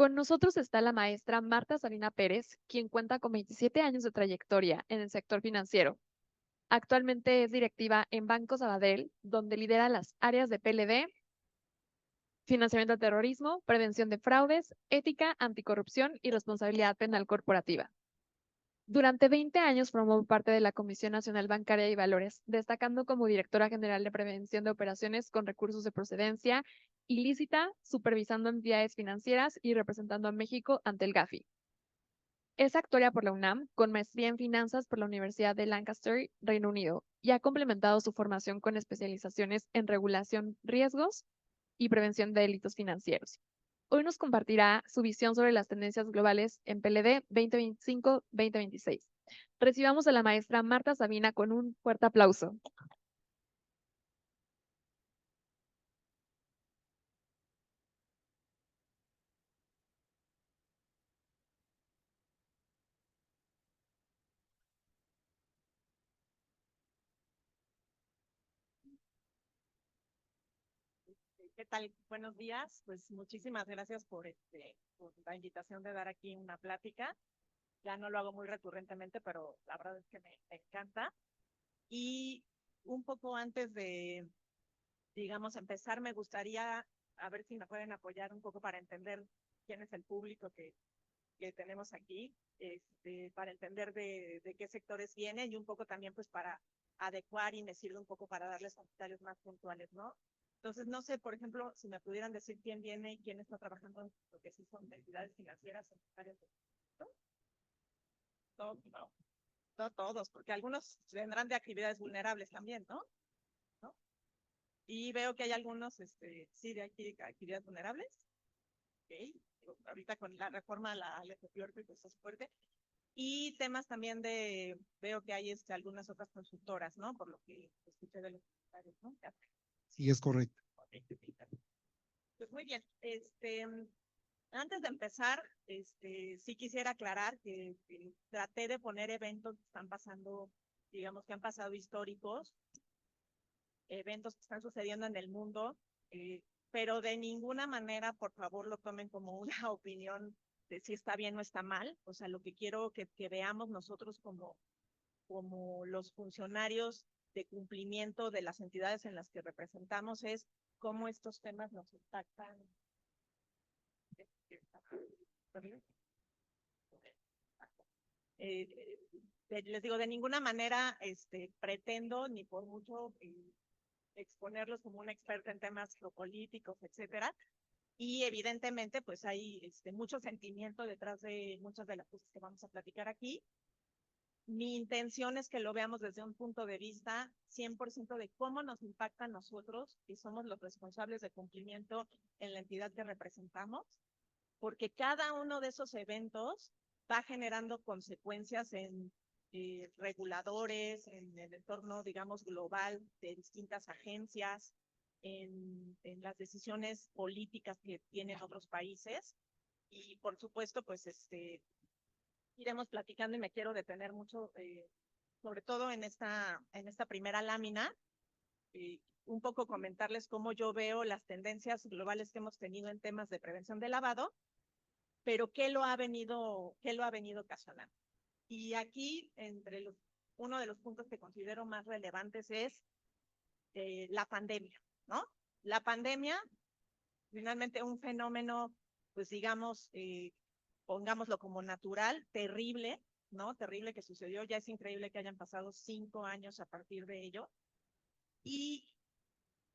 Con nosotros está la maestra Marta Salina Pérez, quien cuenta con 27 años de trayectoria en el sector financiero. Actualmente es directiva en Banco Sabadell, donde lidera las áreas de PLD, financiamiento al terrorismo, prevención de fraudes, ética, anticorrupción y responsabilidad penal corporativa. Durante 20 años formó parte de la Comisión Nacional Bancaria y Valores, destacando como directora general de prevención de operaciones con recursos de procedencia ilícita, supervisando entidades financieras y representando a México ante el GAFI. Es actuaria por la UNAM, con maestría en finanzas por la Universidad de Lancaster, Reino Unido, y ha complementado su formación con especializaciones en regulación, riesgos y prevención de delitos financieros. Hoy nos compartirá su visión sobre las tendencias globales en PLD 2025-2026. Recibamos a la maestra Marta Sabina con un fuerte aplauso. ¿Qué tal? Buenos días. Pues muchísimas gracias por la invitación de dar aquí una plática. Ya no lo hago muy recurrentemente, pero la verdad es que me encanta. Y un poco antes de, digamos, empezar, me gustaría a ver si me pueden apoyar un poco para entender quién es el público que tenemos aquí, para entender de qué sectores viene y un poco también pues para adecuar y me sirve un poco para darles comentarios más puntuales, ¿no? Entonces, no sé, por ejemplo, si me pudieran decir quién viene y quién está trabajando en lo que sí son entidades financieras en áreas de... ¿no? No, no todos, porque algunos vendrán de actividades vulnerables también, ¿no? ¿No? Y veo que hay algunos, sí, de aquí, actividades vulnerables. Okay. Ahorita con la reforma a la ley de pues es fuerte. Y temas también de, veo que hay algunas otras consultoras, ¿no? Por lo que escuché de los comentarios, ¿no? Sí, es correcto. Pues muy bien, antes de empezar, sí quisiera aclarar que traté de poner eventos que están pasando, digamos que han pasado históricos, eventos que están sucediendo en el mundo, pero de ninguna manera, por favor, lo tomen como una opinión de si está bien o está mal. O sea, lo que quiero que veamos nosotros como los funcionarios de cumplimiento de las entidades en las que representamos es cómo estos temas nos impactan. Eh, Les digo, de ninguna manera pretendo, ni por mucho, exponerlos como una experta en temas geopolíticos, etcétera. Y evidentemente, pues hay mucho sentimiento detrás de muchas de las cosas que vamos a platicar aquí. Mi intención es que lo veamos desde un punto de vista 100% de cómo nos impacta a nosotros y somos los responsables de cumplimiento en la entidad que representamos, porque cada uno de esos eventos va generando consecuencias en reguladores, en el entorno, digamos, global de distintas agencias, en las decisiones políticas que tienen otros países. Y por supuesto, pues iremos platicando y me quiero detener mucho, sobre todo en esta primera lámina, un poco comentarles cómo yo veo las tendencias globales que hemos tenido en temas de prevención de lavado, pero qué lo ha venido ocasionando. Y aquí, uno de los puntos que considero más relevantes es la pandemia, ¿no? La pandemia, finalmente un fenómeno, pues digamos, pongámoslo como natural, terrible, ¿no? Terrible que sucedió, ya es increíble que hayan pasado 5 años a partir de ello. Y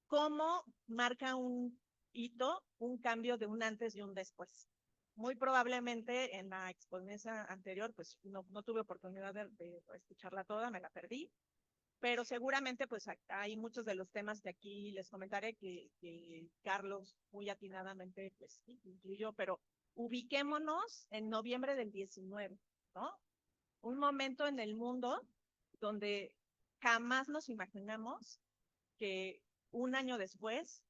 cómo marca un hito, un cambio de un antes y un después. Muy probablemente en la exponencia anterior, pues no tuve oportunidad de escucharla toda, me la perdí, pero seguramente pues hay muchos de los temas que aquí les comentaré que Carlos muy atinadamente pues incluyó, pero ubiquémonos en noviembre del 19, ¿no? Un momento en el mundo donde jamás nos imaginamos que un año después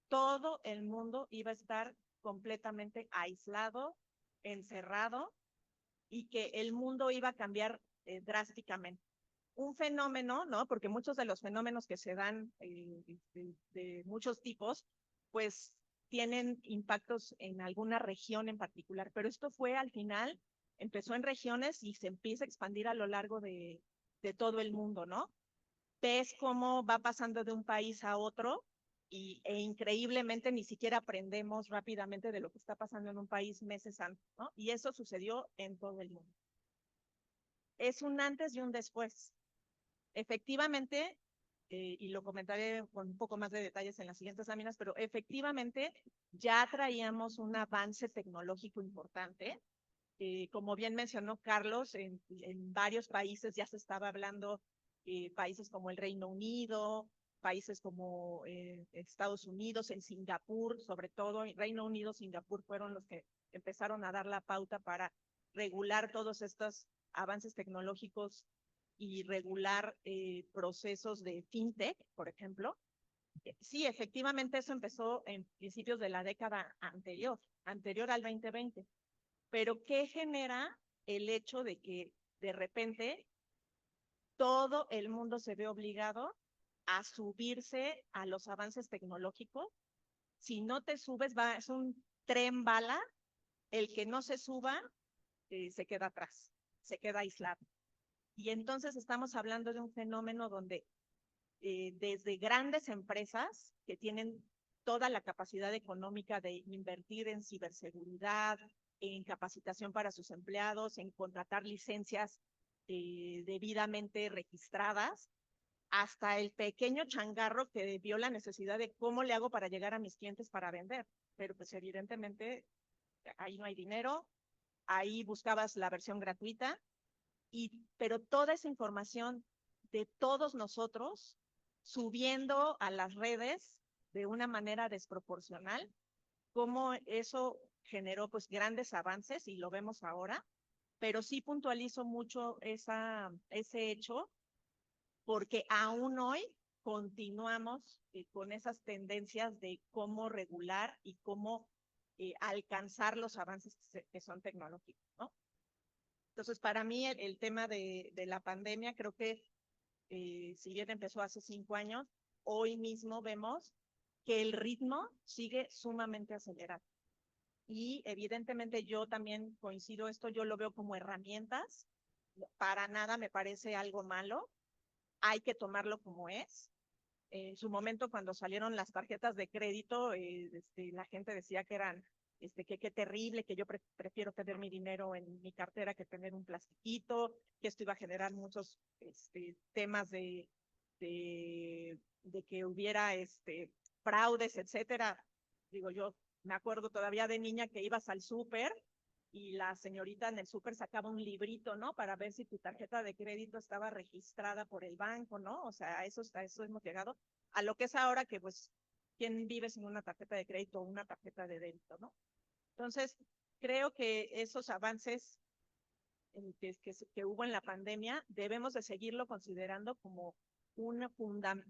todo el mundo iba a estar completamente aislado, encerrado y que el mundo iba a cambiar drásticamente. Un fenómeno, ¿no? Porque muchos de los fenómenos que se dan de muchos tipos, pues tienen impactos en alguna región en particular, pero esto fue al final, empezó en regiones y se empieza a expandir a lo largo de todo el mundo, ¿no? Ves cómo va pasando de un país a otro e increíblemente ni siquiera aprendemos rápidamente de lo que está pasando en un país meses antes, ¿no? Y eso sucedió en todo el mundo. Es un antes y un después. Efectivamente, y lo comentaré con un poco más de detalles en las siguientes láminas, pero efectivamente ya traíamos un avance tecnológico importante. Como bien mencionó Carlos, en varios países ya se estaba hablando, países como el Reino Unido, países como Estados Unidos, en Singapur, sobre todo, Reino Unido, Singapur fueron los que empezaron a dar la pauta para regular todos estos avances tecnológicos y regular procesos de fintech, por ejemplo. Sí, efectivamente eso empezó en principios de la década anterior al 2020. Pero ¿qué genera el hecho de que de repente todo el mundo se ve obligado a subirse a los avances tecnológicos? Si no te subes, es un tren bala, el que no se suba se queda atrás, se queda aislado. Y entonces estamos hablando de un fenómeno donde desde grandes empresas que tienen toda la capacidad económica de invertir en ciberseguridad, en capacitación para sus empleados, en contratar licencias debidamente registradas, hasta el pequeño changarro que vio la necesidad de cómo le hago para llegar a mis clientes para vender. Pero pues evidentemente ahí no hay dinero, ahí buscabas la versión gratuita, pero toda esa información de todos nosotros subiendo a las redes de una manera desproporcional, cómo eso generó pues grandes avances y lo vemos ahora, pero sí puntualizo mucho ese hecho porque aún hoy continuamos con esas tendencias de cómo regular y cómo alcanzar los avances que son tecnológicos, ¿no? Entonces, para mí el tema de la pandemia, creo que si bien empezó hace 5 años, hoy mismo vemos que el ritmo sigue sumamente acelerado. Y evidentemente yo también coincido esto, yo lo veo como herramientas, para nada me parece algo malo, hay que tomarlo como es. En su momento, cuando salieron las tarjetas de crédito, la gente decía que eran, que qué terrible, que yo prefiero tener mi dinero en mi cartera que tener un plastiquito, que esto iba a generar muchos temas de que hubiera fraudes, etcétera. Digo, yo me acuerdo todavía de niña que ibas al súper y la señorita en el súper sacaba un librito, ¿no? Para ver si tu tarjeta de crédito estaba registrada por el banco, ¿no? O sea, a eso hemos llegado. A lo que es ahora que, pues, ¿quién vive sin una tarjeta de crédito o una tarjeta de débito, ¿no? Entonces, creo que esos avances que hubo en la pandemia debemos de seguirlo considerando como una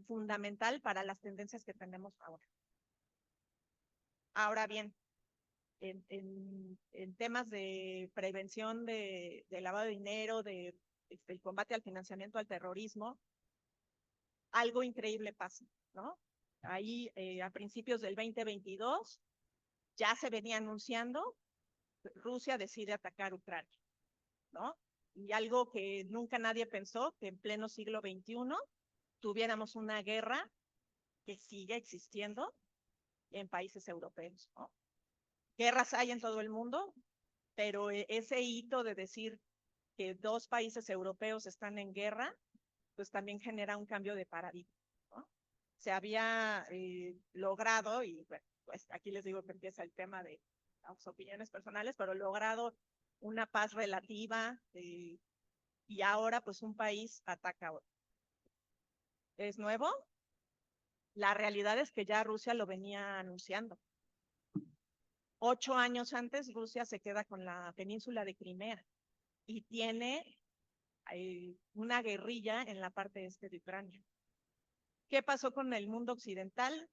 fundamental para las tendencias que tenemos ahora. Ahora bien, en temas de prevención de lavado de dinero, el combate al financiamiento al terrorismo, algo increíble pasa, ¿no? Ahí a principios del 2022 ya se venía anunciando, Rusia decide atacar Ucrania, ¿no? Y algo que nunca nadie pensó, que en pleno siglo XXI tuviéramos una guerra que sigue existiendo en países europeos, ¿no? Guerras hay en todo el mundo, pero ese hito de decir que 2 países europeos están en guerra, pues también genera un cambio de paradigma, ¿no? Se había logrado, y bueno, pues aquí les digo que empieza el tema de las opiniones personales, pero logrado una paz relativa y ahora pues un país ataca a otro. ¿Es nuevo? La realidad es que ya Rusia lo venía anunciando. 8 años antes, Rusia se queda con la península de Crimea y tiene una guerrilla en la parte este de Ucrania. ¿Qué pasó con el mundo occidental?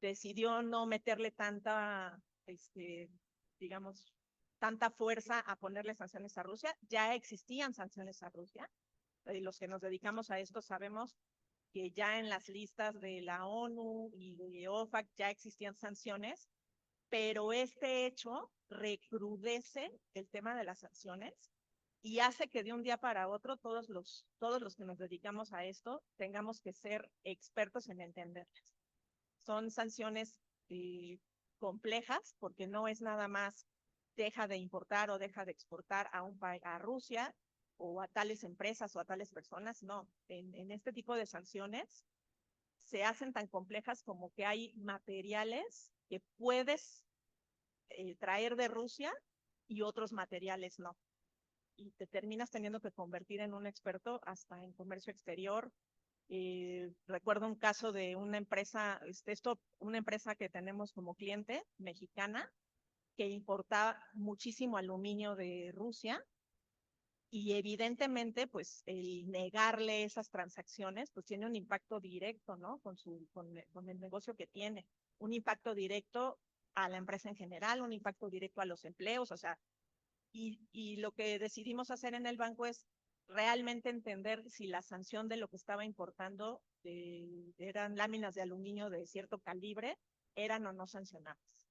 Decidió no meterle tanta, digamos, tanta fuerza a ponerle sanciones a Rusia. Ya existían sanciones a Rusia. Los que nos dedicamos a esto sabemos que ya en las listas de la ONU y de OFAC ya existían sanciones, pero este hecho recrudece el tema de las sanciones y hace que de un día para otro todos los que nos dedicamos a esto tengamos que ser expertos en entenderlas. Son sanciones complejas porque no es nada más deja de importar o deja de exportar a Rusia o a tales empresas o a tales personas, no. En este tipo de sanciones se hacen tan complejas como que hay materiales que puedes traer de Rusia y otros materiales no. Y te terminas teniendo que convertir en un experto hasta en comercio exterior. Recuerdo un caso de una empresa, una empresa que tenemos como cliente mexicana que importaba muchísimo aluminio de Rusia y evidentemente pues el negarle esas transacciones pues tiene un impacto directo, ¿no? Con el negocio que tiene, un impacto directo a la empresa en general, un impacto directo a los empleos, o sea, y lo que decidimos hacer en el banco es realmente entender si la sanción de lo que estaba importando eran láminas de aluminio de cierto calibre, eran o no sancionables.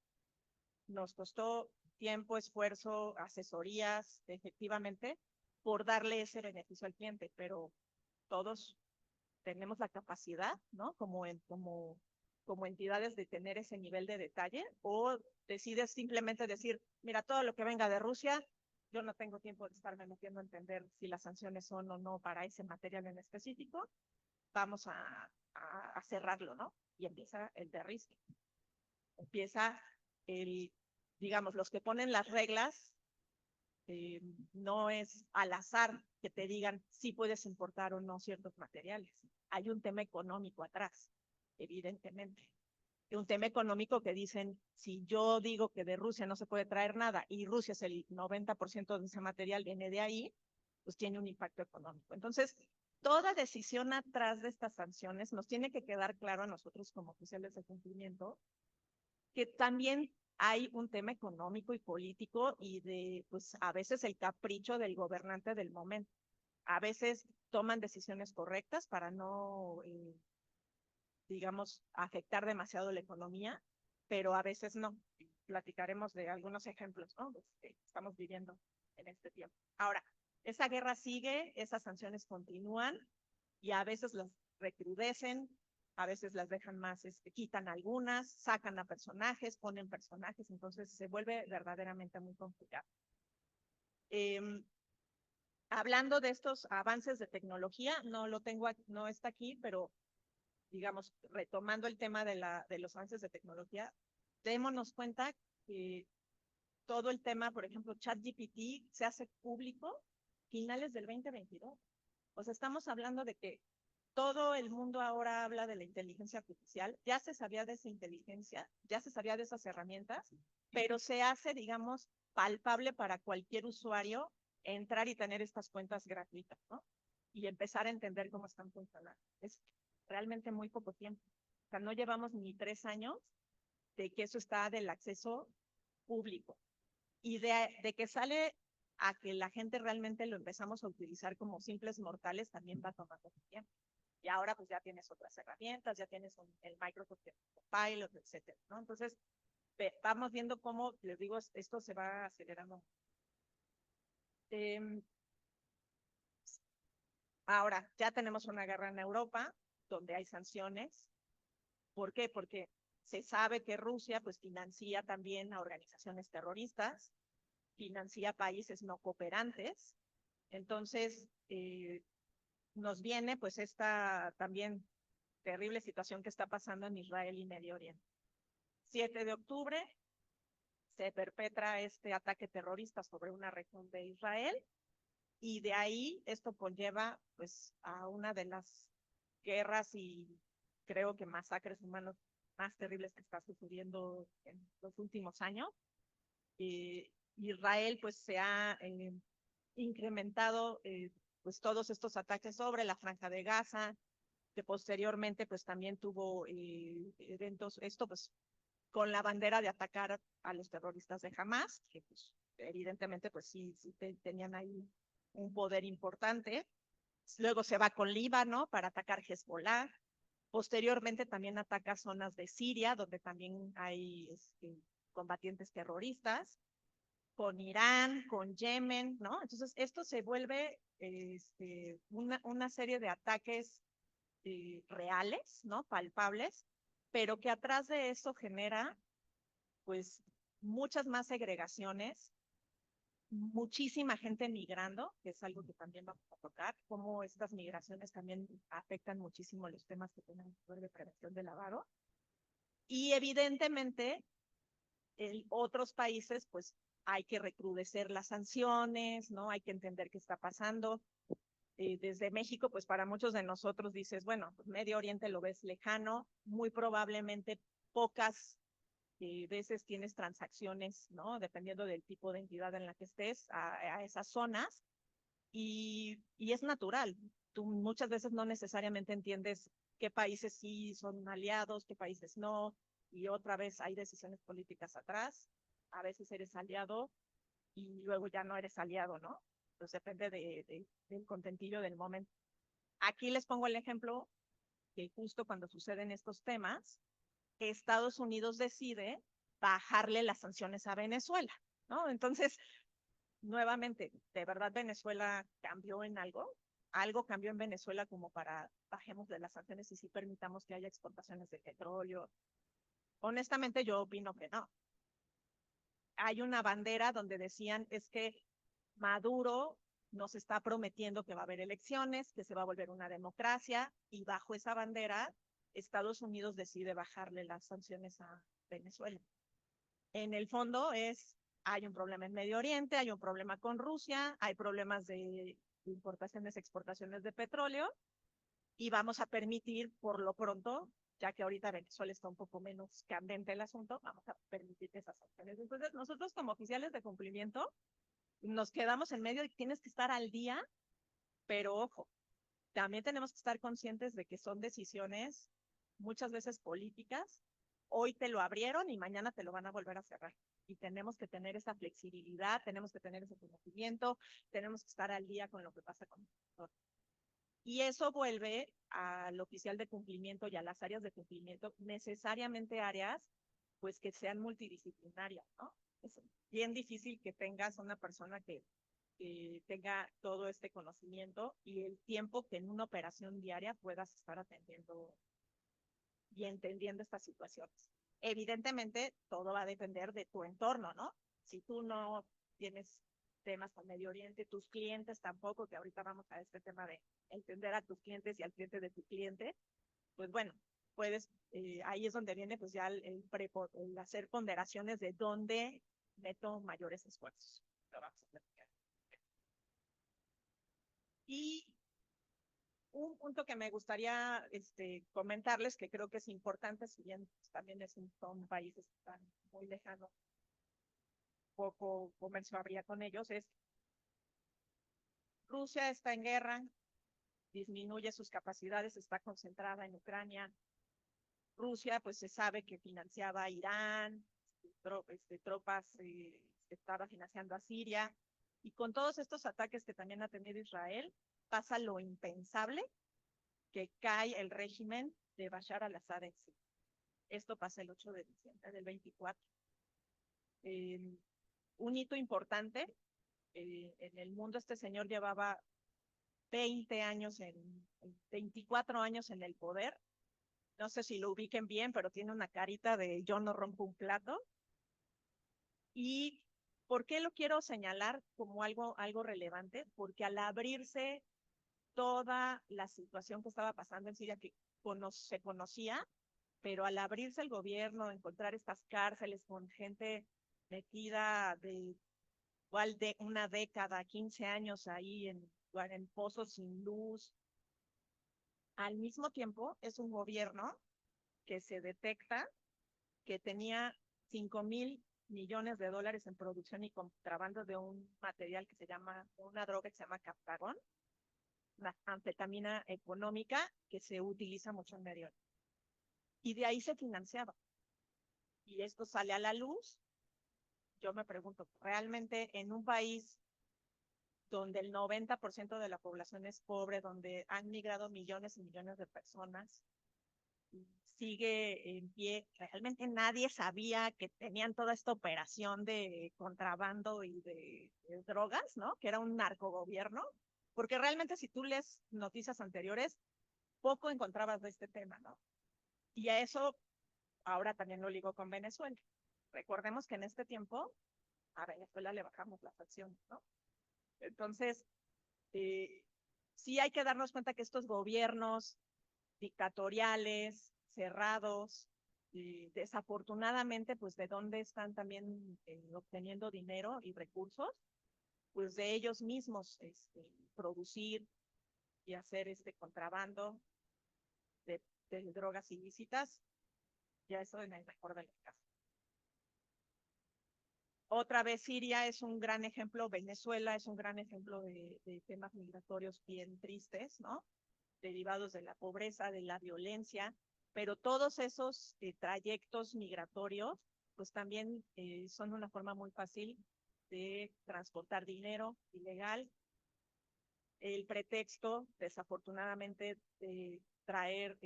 Nos costó tiempo, esfuerzo, asesorías, efectivamente, por darle ese beneficio al cliente, pero todos tenemos la capacidad, ¿no? Como entidades de tener ese nivel de detalle, o decides simplemente decir, mira, todo lo que venga de Rusia, yo no tengo tiempo de estarme metiendo a entender si las sanciones son o no para ese material en específico, vamos a cerrarlo, ¿no? Y empieza el de riesgo. Empieza digamos, los que ponen las reglas, no es al azar que te digan si puedes importar o no ciertos materiales. Hay un tema económico atrás, evidentemente. Un tema económico que dicen, si yo digo que de Rusia no se puede traer nada y Rusia es el 90% de ese material viene de ahí, pues tiene un impacto económico. Entonces, toda decisión atrás de estas sanciones nos tiene que quedar claro a nosotros como oficiales de cumplimiento que también hay un tema económico y político y de, pues, a veces el capricho del gobernante del momento. A veces toman decisiones correctas para no, digamos, afectar demasiado la economía, pero a veces no. Platicaremos de algunos ejemplos, ¿no? Que estamos viviendo en este tiempo. Ahora, esa guerra sigue, esas sanciones continúan y a veces las recrudecen, a veces las dejan más, quitan algunas, sacan a personajes, ponen personajes, entonces se vuelve verdaderamente muy complicado. Hablando de estos avances de tecnología, no lo tengo, no está aquí, pero digamos, retomando el tema de los avances de tecnología, démonos cuenta que todo el tema, por ejemplo, ChatGPT se hace público finales del 2022. O sea, estamos hablando de que todo el mundo ahora habla de la inteligencia artificial, ya se sabía de esa inteligencia, ya se sabía de esas herramientas, pero se hace, digamos, palpable para cualquier usuario entrar y tener estas cuentas gratuitas, ¿no? Y empezar a entender cómo están funcionando. Es realmente muy poco tiempo. O sea, no llevamos ni 3 años de que eso está del acceso público. Y de que sale a que la gente realmente lo empezamos a utilizar como simples mortales, también va tomando tiempo. Y ahora pues ya tienes otras herramientas, ya tienes el Microsoft Copilot, etcétera, ¿no? Entonces, vamos viendo cómo, les digo, esto se va acelerando. Ahora, ya tenemos una guerra en Europa, donde hay sanciones. ¿Por qué? Porque se sabe que Rusia pues financia también a organizaciones terroristas, financia países no cooperantes. Entonces, nos viene pues esta también terrible situación que está pasando en Israel y Medio Oriente. 7 de octubre se perpetra este ataque terrorista sobre una región de Israel y de ahí esto conlleva pues a una de las guerras y creo que masacres humanos más terribles que está sucediendo en los últimos años. Israel pues se ha incrementado pues todos estos ataques sobre la Franja de Gaza, que posteriormente pues también tuvo eventos, esto pues con la bandera de atacar a los terroristas de Hamas, que pues evidentemente pues sí tenían ahí un poder importante. Luego se va con Líbano para atacar Hezbollah. Posteriormente también ataca zonas de Siria, donde también hay combatientes terroristas, con Irán, con Yemen, ¿no? Entonces, esto se vuelve una serie de ataques reales, ¿no? Palpables, pero que atrás de eso genera, pues, muchas más segregaciones, muchísima gente migrando, que es algo que también vamos a tocar, cómo estas migraciones también afectan muchísimo los temas que tienen que ver de prevención de lavado. Y evidentemente, en otros países, pues hay que recrudecer las sanciones, ¿no? Hay que entender qué está pasando. Desde México, pues para muchos de nosotros dices, bueno, pues Medio Oriente lo ves lejano, muy probablemente pocas veces tienes transacciones, ¿no? Dependiendo del tipo de entidad en la que estés, a esas zonas, y es natural. Tú muchas veces no necesariamente entiendes qué países sí son aliados, qué países no, y otra vez hay decisiones políticas atrás. A veces eres aliado y luego ya no eres aliado, ¿no? Pues depende del contentillo del momento. Aquí les pongo el ejemplo que justo cuando suceden estos temas, Estados Unidos decide bajarle las sanciones a Venezuela, ¿no? Entonces, nuevamente, ¿de verdad Venezuela cambió en algo? ¿Algo cambió en Venezuela como para bajemos de las sanciones y sí permitamos que haya exportaciones de petróleo? Honestamente, yo opino que no. Hay una bandera donde decían es que Maduro nos está prometiendo que va a haber elecciones, que se va a volver una democracia, y bajo esa bandera, Estados Unidos decide bajarle las sanciones a Venezuela. En el fondo hay un problema en Medio Oriente, hay un problema con Rusia, hay problemas de importaciones, exportaciones de petróleo, y vamos a permitir por lo pronto, ya que ahorita Venezuela está un poco menos candente el asunto, vamos a permitir esas sanciones. Entonces, nosotros como oficiales de cumplimiento, nos quedamos en medio y tienes que estar al día, pero ojo, también tenemos que estar conscientes de que son decisiones muchas veces políticas. Hoy te lo abrieron y mañana te lo van a volver a cerrar. Y tenemos que tener esa flexibilidad, tenemos que tener ese conocimiento, tenemos que estar al día con lo que pasa con el sector. Y eso vuelve al oficial de cumplimiento y a las áreas de cumplimiento, necesariamente áreas pues que sean multidisciplinarias, ¿no? Es bien difícil que tengas una persona que tenga todo este conocimiento y el tiempo que en una operación diaria puedas estar atendiendo y entendiendo estas situaciones. Evidentemente, todo va a depender de tu entorno, ¿no? Si tú no tienes temas al Medio Oriente, tus clientes tampoco, que ahorita vamos a este tema de entender a tus clientes y al cliente de tu cliente, pues bueno, puedes, ahí es donde viene pues ya el hacer ponderaciones de dónde meto mayores esfuerzos. Lo vamos a platicar. Y un punto que me gustaría comentarles, que creo que es importante, si bien también son países que están muy lejanos, poco comercio habría con ellos, es Rusia está en guerra, disminuye sus capacidades, está concentrada en Ucrania. Rusia, pues se sabe que financiaba a Irán, tropas estaba financiando a Siria, y con todos estos ataques que también ha tenido Israel, pasa lo impensable, que cae el régimen de Bashar al-Assad en sí. Esto pasa el 8 de diciembre del 24. Un hito importante, en el mundo este señor llevaba 24 años en el poder. No sé si lo ubiquen bien, pero tiene una carita de yo no rompo un plato. ¿Y por qué lo quiero señalar como algo relevante? Porque al abrirse toda la situación que estaba pasando en Siria, que se conocía, pero al abrirse el gobierno, encontrar estas cárceles con gente metida de igual de una década, 15 años ahí en pozos sin luz, al mismo tiempo es un gobierno que se detecta que tenía 5.000 millones de dólares en producción y contrabando de un material que se llama, una droga que se llama Captagon, una anfetamina económica que se utiliza mucho en Medio Oriente. Y de ahí se financiaba. Y esto sale a la luz. Yo me pregunto, ¿realmente en un país donde el 90% de la población es pobre, donde han migrado millones y millones de personas, sigue en pie. Realmente nadie sabía que tenían toda esta operación de contrabando y de drogas, ¿no? Que era un narcogobierno, porque realmente si tú lees noticias anteriores, poco encontrabas de este tema, ¿no? Y a eso ahora también lo ligo con Venezuela. Recordemos que en este tiempo a Venezuela le bajamos las acciones, ¿no? Entonces, sí hay que darnos cuenta que estos gobiernos dictatoriales, cerrados, desafortunadamente, pues de dónde están también obteniendo dinero y recursos, pues de ellos mismos producir y hacer contrabando de, de drogas ilícitas, ya eso en el mejor de los casos. Otra vez Siria es un gran ejemplo, Venezuela es un gran ejemplo de temas migratorios bien tristes, ¿no? Derivados de la pobreza, de la violencia, pero todos esos trayectos migratorios, pues también son una forma muy fácil de transportar dinero ilegal. El pretexto, desafortunadamente, de traer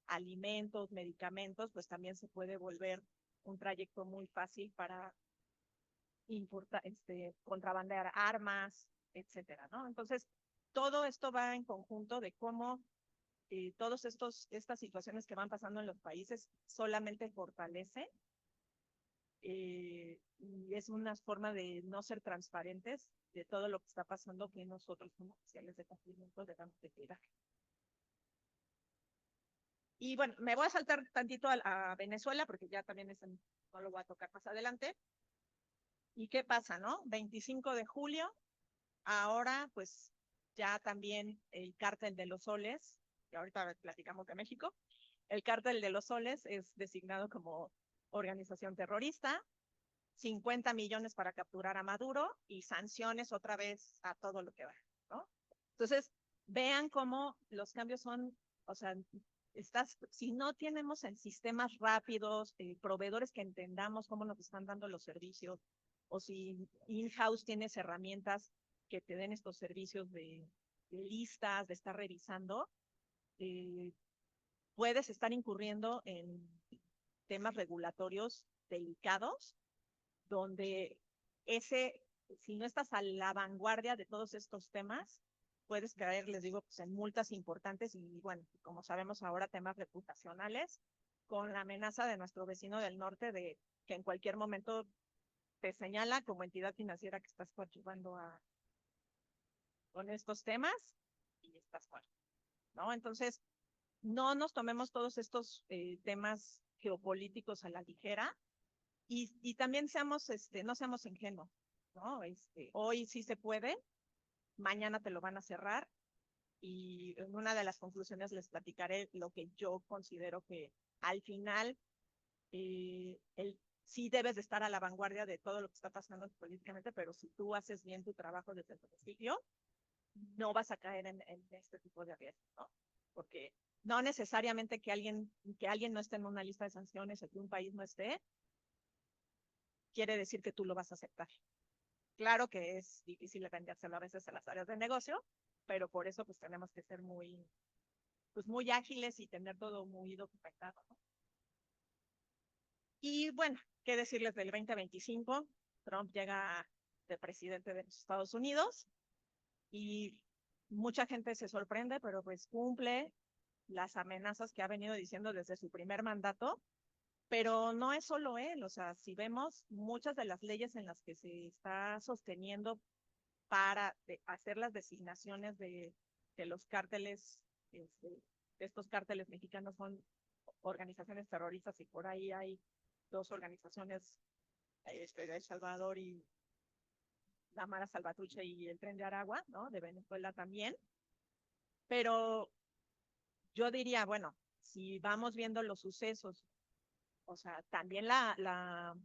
alimentos, medicamentos, pues también se puede volver un trayecto muy fácil para contrabandear armas, etcétera, ¿no? Entonces, todo esto va en conjunto de cómo todas estas situaciones que van pasando en los países solamente fortalece y es una forma de no ser transparentes de todo lo que está pasando que nosotros como oficiales de cumplimiento debemos de cuidar. Y bueno, me voy a saltar tantito a Venezuela porque ya también no lo voy a tocar más adelante. ¿Y qué pasa, no? 25 de julio, ahora pues ya también el cártel de los soles, que ahorita platicamos de México, el cártel de los soles es designado como organización terrorista, 50 millones para capturar a Maduro y sanciones otra vez a todo lo que va, ¿no? Entonces, vean cómo los cambios son, o sea, si no tenemos en sistemas rápidos, proveedores que entendamos cómo nos están dando los servicios, o si in-house tienes herramientas que te den estos servicios de listas, de estar revisando, puedes estar incurriendo en temas regulatorios delicados, donde si no estás a la vanguardia de todos estos temas, puedes caer, les digo, pues en multas importantes y bueno, como sabemos ahora, temas reputacionales, con la amenaza de nuestro vecino del norte de que en cualquier momento te señala como entidad financiera que estás coadyuvando con estos temas y estás fuera, ¿no? Entonces, no nos tomemos todos estos temas geopolíticos a la ligera y también no seamos ingenuos, ¿no? Hoy sí se puede, mañana te lo van a cerrar y en una de las conclusiones les platicaré lo que yo considero que al final sí debes de estar a la vanguardia de todo lo que está pasando políticamente, pero si tú haces bien tu trabajo desde el principio, no vas a caer en este tipo de riesgos, ¿no? Porque no necesariamente que alguien no esté en una lista de sanciones o que un país no esté, quiere decir que tú lo vas a aceptar. Claro que es difícil vendérselo a veces a las áreas de negocio, pero por eso pues tenemos que ser muy ágiles y tener todo muy documentado, ¿no? Y bueno, ¿qué decirles del 2025? Trump llega de presidente de los Estados Unidos y mucha gente se sorprende, pero pues cumple las amenazas que ha venido diciendo desde su primer mandato, pero no es solo él, o sea, si vemos muchas de las leyes en las que se está sosteniendo para hacer las designaciones de los cárteles, de estos cárteles mexicanos son organizaciones terroristas y por ahí hay dos organizaciones de El Salvador y la Mara Salvatrucha y el Tren de Aragua, ¿no? De Venezuela también. Pero yo diría, bueno, si vamos viendo los sucesos, o sea, también la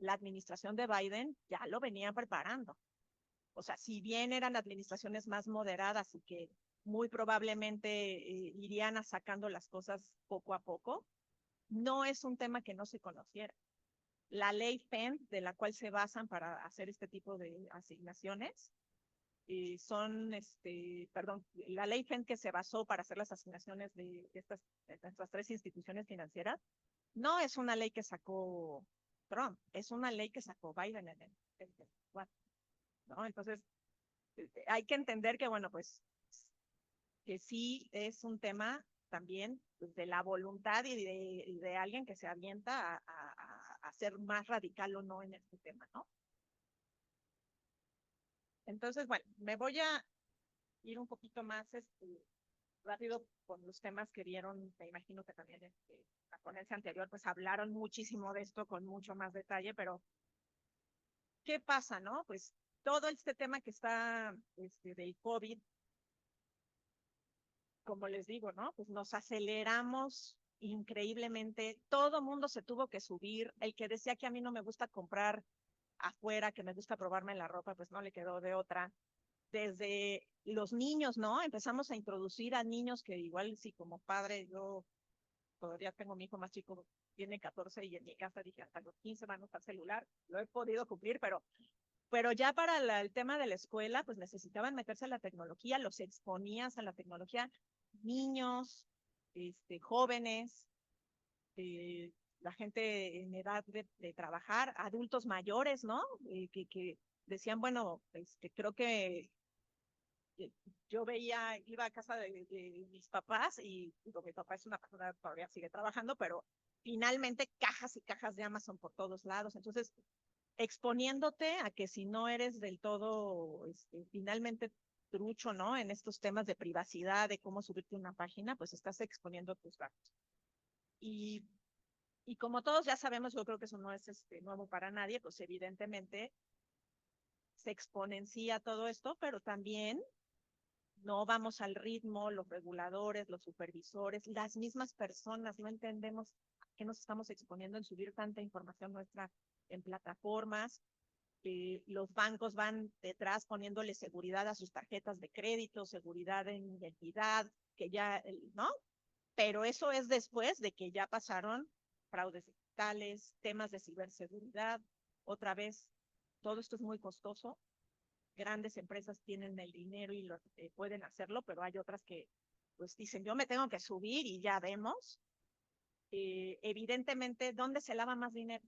administración de Biden ya lo venía preparando. O sea, si bien eran administraciones más moderadas y que muy probablemente irían sacando las cosas poco a poco, no es un tema que no se conociera. La ley Penn, de la cual se basan para hacer este tipo de asignaciones, perdón, la ley FEN que se basó para hacer las asignaciones de estas tres instituciones financieras, no es una ley que sacó Trump, es una ley que sacó Biden en el 24, ¿no? Entonces, hay que entender que, bueno, pues, que sí es un tema también pues, de la voluntad y de alguien que se avienta a ser más radical o no en este tema, ¿no? Entonces, bueno, me voy a ir un poquito más rápido con los temas que vieron. Me imagino que también la ponencia anterior, pues hablaron muchísimo de esto con mucho más detalle, pero ¿qué pasa, no? Pues todo este tema que está del COVID, como les digo, ¿no? Pues nos aceleramos increíblemente. Todo mundo se tuvo que subir. El que decía que a mí no me gusta comprar afuera, que me gusta probarme la ropa, pues no le quedó de otra. Desde los niños, ¿no? Empezamos a introducir a niños que igual si como padre yo todavía tengo mi hijo más chico, tiene 14 y en mi casa dije hasta los 15 van a usar celular, lo he podido cumplir, pero ya para el tema de la escuela, pues necesitaban meterse a la tecnología, los exponías a la tecnología, niños, jóvenes, la gente en edad de trabajar, adultos mayores, ¿no? Que decían, bueno, creo que yo veía, iba a casa de mis papás y digo, mi papá es una persona que todavía sigue trabajando, pero finalmente cajas y cajas de Amazon por todos lados. Entonces, exponiéndote a que si no eres del todo, finalmente trucho, ¿no? En estos temas de privacidad, de cómo subirte una página, pues estás exponiendo tus datos. Y, y como todos ya sabemos, yo creo que eso no es nuevo para nadie, pues evidentemente se exponencia todo esto, pero también no vamos al ritmo, los reguladores, los supervisores, las mismas personas, no entendemos a qué nos estamos exponiendo en subir tanta información nuestra en plataformas. Los bancos van detrás poniéndole seguridad a sus tarjetas de crédito, seguridad en identidad, que ya, ¿no? Pero eso es después de que ya pasaron fraudes digitales, temas de ciberseguridad, otra vez, todo esto es muy costoso. Grandes empresas tienen el dinero y pueden hacerlo, pero hay otras que pues dicen, yo me tengo que subir y ya vemos. Evidentemente, ¿dónde se lava más dinero?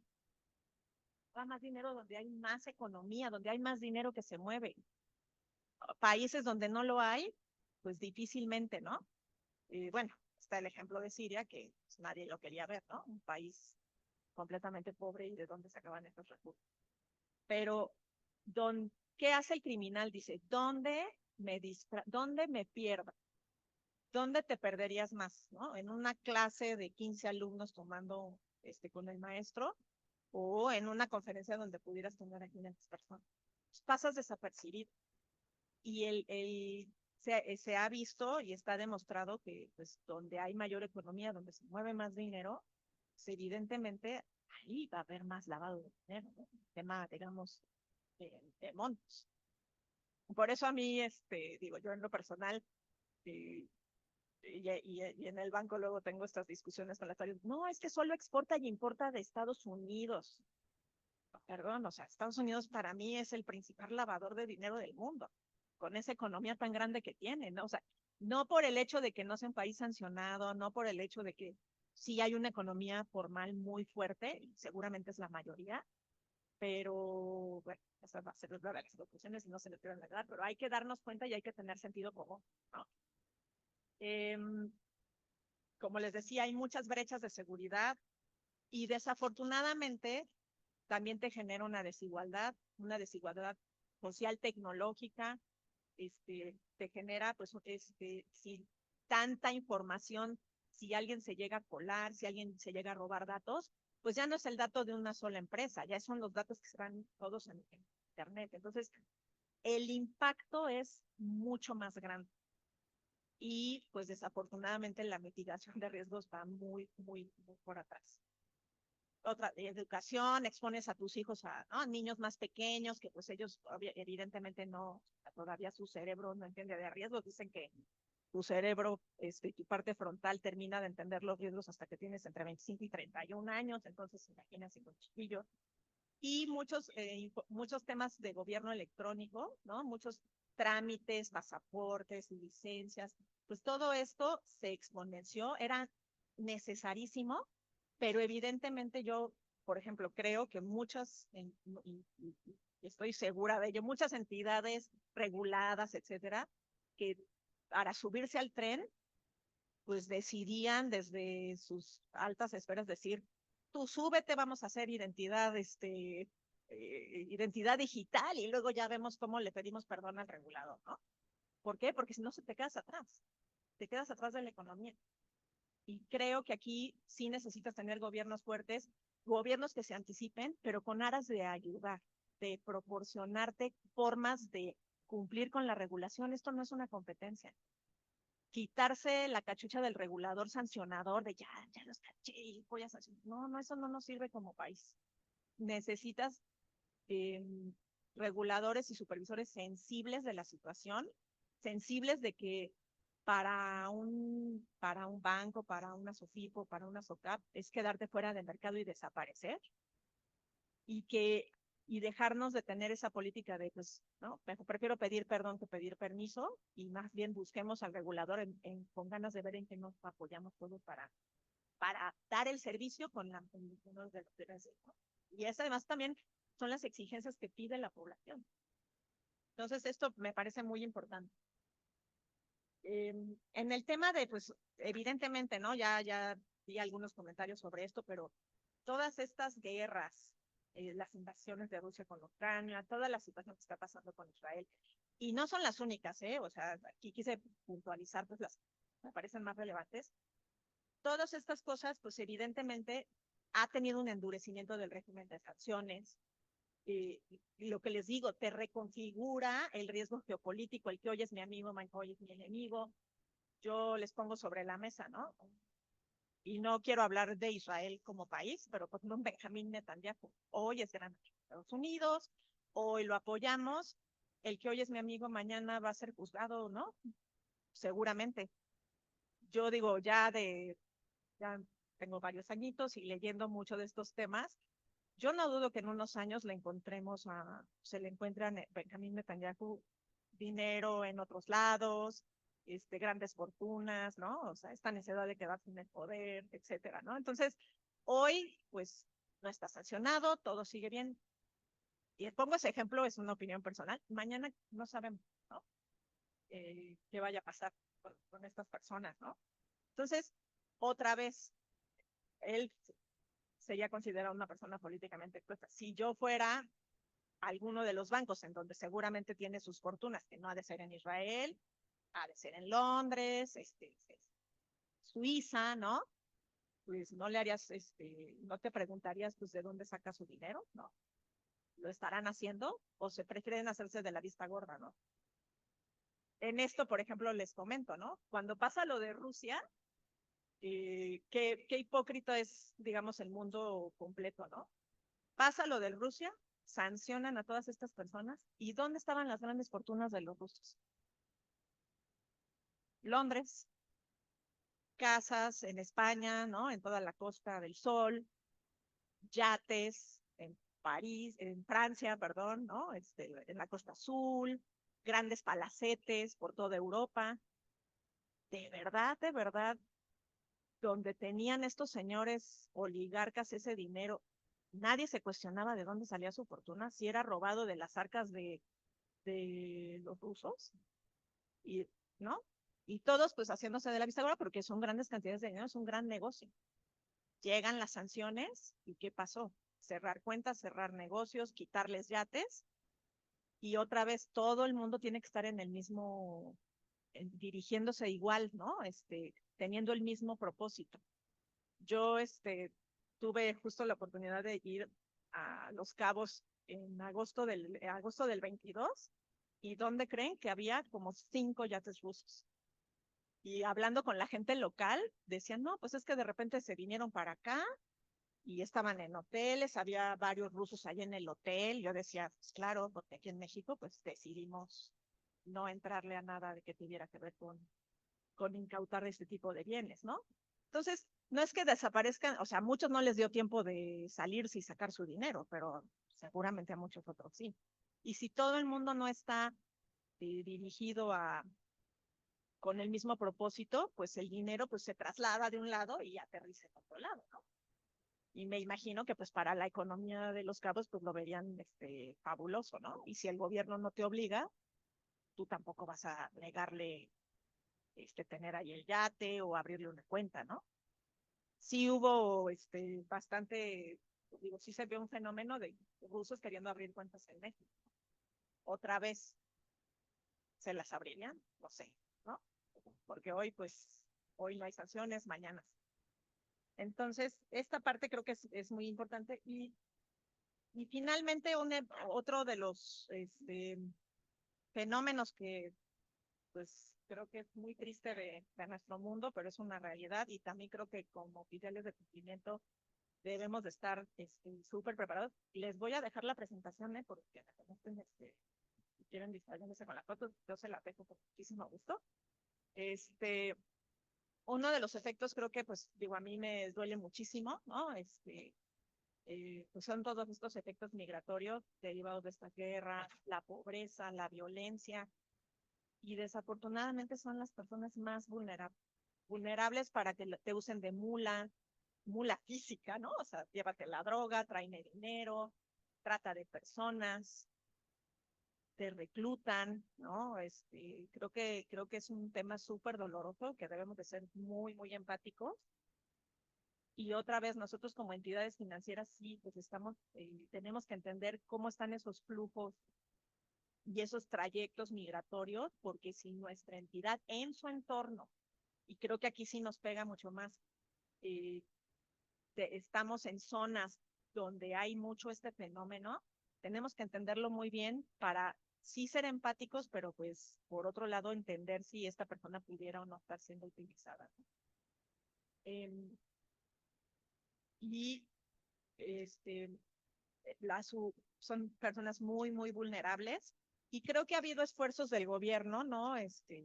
Va más dinero donde hay más economía, donde hay más dinero que se mueve. Países donde no lo hay, pues difícilmente, ¿no? Bueno, está el ejemplo de Siria, que pues, nadie lo quería ver, ¿no? Un país completamente pobre y de dónde se acaban estos recursos. Pero, ¿qué hace el criminal? Dice, ¿dónde me pierdo? ¿Dónde te perderías más? ¿No? ¿En una clase de 15 alumnos tomando con el maestro o en una conferencia donde pudieras tener a 500 personas? Pues pasas desapercibido. Y se ha visto y está demostrado que pues donde hay mayor economía, donde se mueve más dinero, pues, evidentemente ahí va a haber más lavado de dinero, ¿no? Tema, digamos, de montos. Por eso a mí, digo, yo en lo personal, eh, y en el banco luego tengo estas discusiones con las áreas, no, es que solo exporta y importa de Estados Unidos. Perdón, o sea, Estados Unidos para mí es el principal lavador de dinero del mundo, con esa economía tan grande que tiene, ¿no? O sea, no por el hecho de que no sea un país sancionado, no por el hecho de que sí hay una economía formal muy fuerte, y seguramente es la mayoría, pero bueno, esa va a ser otra de las conclusiones y no se le quiero negar, pero hay que darnos cuenta y hay que tener sentido común, ¿no? Eh, Como les decía, hay muchas brechas de seguridad y desafortunadamente también te genera una desigualdad social tecnológica, te genera, pues, si tanta información, si alguien se llega a colar, si alguien se llega a robar datos, pues ya no es el dato de una sola empresa, ya son los datos que están todos en Internet. Entonces, el impacto es mucho más grande. Y pues desafortunadamente la mitigación de riesgos va muy, muy, muy por atrás. Otra, educación, expones a tus hijos ¿no? Niños más pequeños que pues ellos evidentemente no, todavía su cerebro no entiende de riesgos, dicen que tu cerebro, tu parte frontal termina de entender los riesgos hasta que tienes entre 25 y 31 años, entonces imagínense con chiquillos. Y muchos temas de gobierno electrónico, ¿no? Muchos trámites, pasaportes, licencias, pues todo esto se exponenció, era necesarísimo, pero evidentemente yo, por ejemplo, creo que muchas, y estoy segura de ello, muchas entidades reguladas, etcétera, que para subirse al tren, pues decidían desde sus altas esferas decir, tú súbete, vamos a hacer identidad, identidad digital y luego ya vemos cómo le pedimos perdón al regulador, ¿no? ¿Por qué? Porque si no, te quedas atrás de la economía. Y creo que aquí sí necesitas tener gobiernos fuertes, gobiernos que se anticipen, pero con aras de ayudar, de proporcionarte formas de cumplir con la regulación. Esto no es una competencia. Quitarse la cachucha del regulador sancionador de ya los caché y voy a sancionar. No, no, eso no nos sirve como país. Necesitas eh, reguladores y supervisores sensibles de la situación, sensibles de que para un banco, para una SOFIPO, para una SOCAP, es quedarte fuera del mercado y desaparecer, y que y dejarnos de tener esa política de, pues, no, prefiero pedir perdón que pedir permiso, y más bien busquemos al regulador con ganas de ver en qué nos apoyamos todos para dar el servicio con las condiciones de los, ¿no? Y eso además también son las exigencias que pide la población. Entonces, esto me parece muy importante. En el tema de, pues, evidentemente, ¿no? Ya di algunos comentarios sobre esto, pero todas estas guerras, las invasiones de Rusia con Ucrania, toda la situación que está pasando con Israel, y no son las únicas, ¿eh? O sea, aquí quise puntualizar, pues, las me parecen más relevantes. Todas estas cosas, pues, evidentemente, ha tenido un endurecimiento del régimen de sanciones. Lo que les digo, te reconfigura el riesgo geopolítico, el que hoy es mi amigo, hoy es mi enemigo. Yo les pongo sobre la mesa, ¿no? Y no quiero hablar de Israel como país, pero por ejemplo, Benjamín Netanyahu hoy es grande en Estados Unidos, hoy lo apoyamos, el que hoy es mi amigo mañana va a ser juzgado, ¿no? Seguramente. Yo digo, ya tengo varios añitos y leyendo mucho de estos temas, yo no dudo que en unos años se le encuentran Benjamín Netanyahu dinero en otros lados, grandes fortunas, ¿no? O sea, esta necesidad de quedarse en el poder, etcétera, ¿no? Entonces, hoy, pues, no está sancionado, todo sigue bien. Y pongo ese ejemplo, es una opinión personal. Mañana no sabemos, ¿no? Qué vaya a pasar con estas personas, ¿no? Entonces, otra vez, él sería considerado una persona políticamente expuesta. Si yo fuera alguno de los bancos en donde seguramente tiene sus fortunas, que no ha de ser en Israel, ha de ser en Londres, Suiza, ¿no? Pues no le harías, no te preguntarías, pues, de dónde saca su dinero, ¿no? ¿Lo estarán haciendo o se prefieren hacerse de la vista gorda, ¿no? En esto, por ejemplo, les comento, ¿no? Cuando pasa lo de Rusia, qué hipócrita es, digamos, el mundo completo, ¿no? Pasa lo de Rusia, sancionan a todas estas personas, ¿y dónde estaban las grandes fortunas de los rusos? Londres, casas en España, ¿no? En toda la Costa del Sol, yates en París, en Francia, perdón, ¿no? En la Costa Azul, grandes palacetes por toda Europa. De verdad, donde tenían estos señores oligarcas ese dinero, nadie se cuestionaba de dónde salía su fortuna, si era robado de las arcas de los rusos, y, ¿no? Y todos pues haciéndose de la vista gorda porque son grandes cantidades de dinero, es un gran negocio. Llegan las sanciones y ¿qué pasó? Cerrar cuentas, cerrar negocios, quitarles yates, y otra vez todo el mundo tiene que estar en el mismo, dirigiéndose igual, ¿no? Teniendo el mismo propósito. Yo tuve justo la oportunidad de ir a Los Cabos en agosto del 22, y ¿dónde creen que había como 5 yates rusos? Y hablando con la gente local, decían, no, pues es que de repente se vinieron para acá y estaban en hoteles, había varios rusos ahí en el hotel. Yo decía, pues claro, porque aquí en México pues decidimos no entrarle a nada de que tuviera que ver con incautar este tipo de bienes, ¿no? Entonces, no es que desaparezcan, o sea, a muchos no les dio tiempo de salirse y sacar su dinero, pero seguramente a muchos otros sí. Y si todo el mundo no está dirigido con el mismo propósito, pues el dinero pues se traslada de un lado y aterriza en otro lado, ¿no? Y me imagino que pues para la economía de Los Cabos pues lo verían fabuloso, ¿no? Y si el gobierno no te obliga, tú tampoco vas a negarle tener ahí el yate o abrirle una cuenta, ¿no? Sí hubo bastante, digo, sí se vio un fenómeno de rusos queriendo abrir cuentas en México. Otra vez, ¿se las abrirían? No sé, ¿no? Porque hoy, pues, hoy no hay sanciones, mañana sí. Entonces, esta parte creo que es muy importante. Y finalmente, otro de los fenómenos que, pues, creo que es muy triste de nuestro mundo, pero es una realidad, y también creo que como oficiales de cumplimiento debemos de estar súper preparados. Les voy a dejar la presentación, porque si quieren distraerse con la foto, yo se la dejo con muchísimo gusto. Uno de los efectos creo que, pues, digo, a mí me duele muchísimo, ¿no? Pues son todos estos efectos migratorios derivados de esta guerra, la pobreza, la violencia, y desafortunadamente son las personas más vulnerables para que te usen de mula física, ¿no? O sea, llévate la droga, tráeme dinero, trata de personas, te reclutan, ¿no? Creo que es un tema súper doloroso que debemos de ser muy, muy empáticos. Y otra vez, nosotros como entidades financieras, sí, pues tenemos que entender cómo están esos flujos y esos trayectos migratorios, porque si nuestra entidad en su entorno, y creo que aquí sí nos pega mucho más, eh, estamos en zonas donde hay mucho este fenómeno, tenemos que entenderlo muy bien para sí ser empáticos, pero pues por otro lado entender si esta persona pudiera o no estar siendo utilizada, ¿no? Y este, son personas muy, muy vulnerables. Y creo que ha habido esfuerzos del gobierno, ¿no?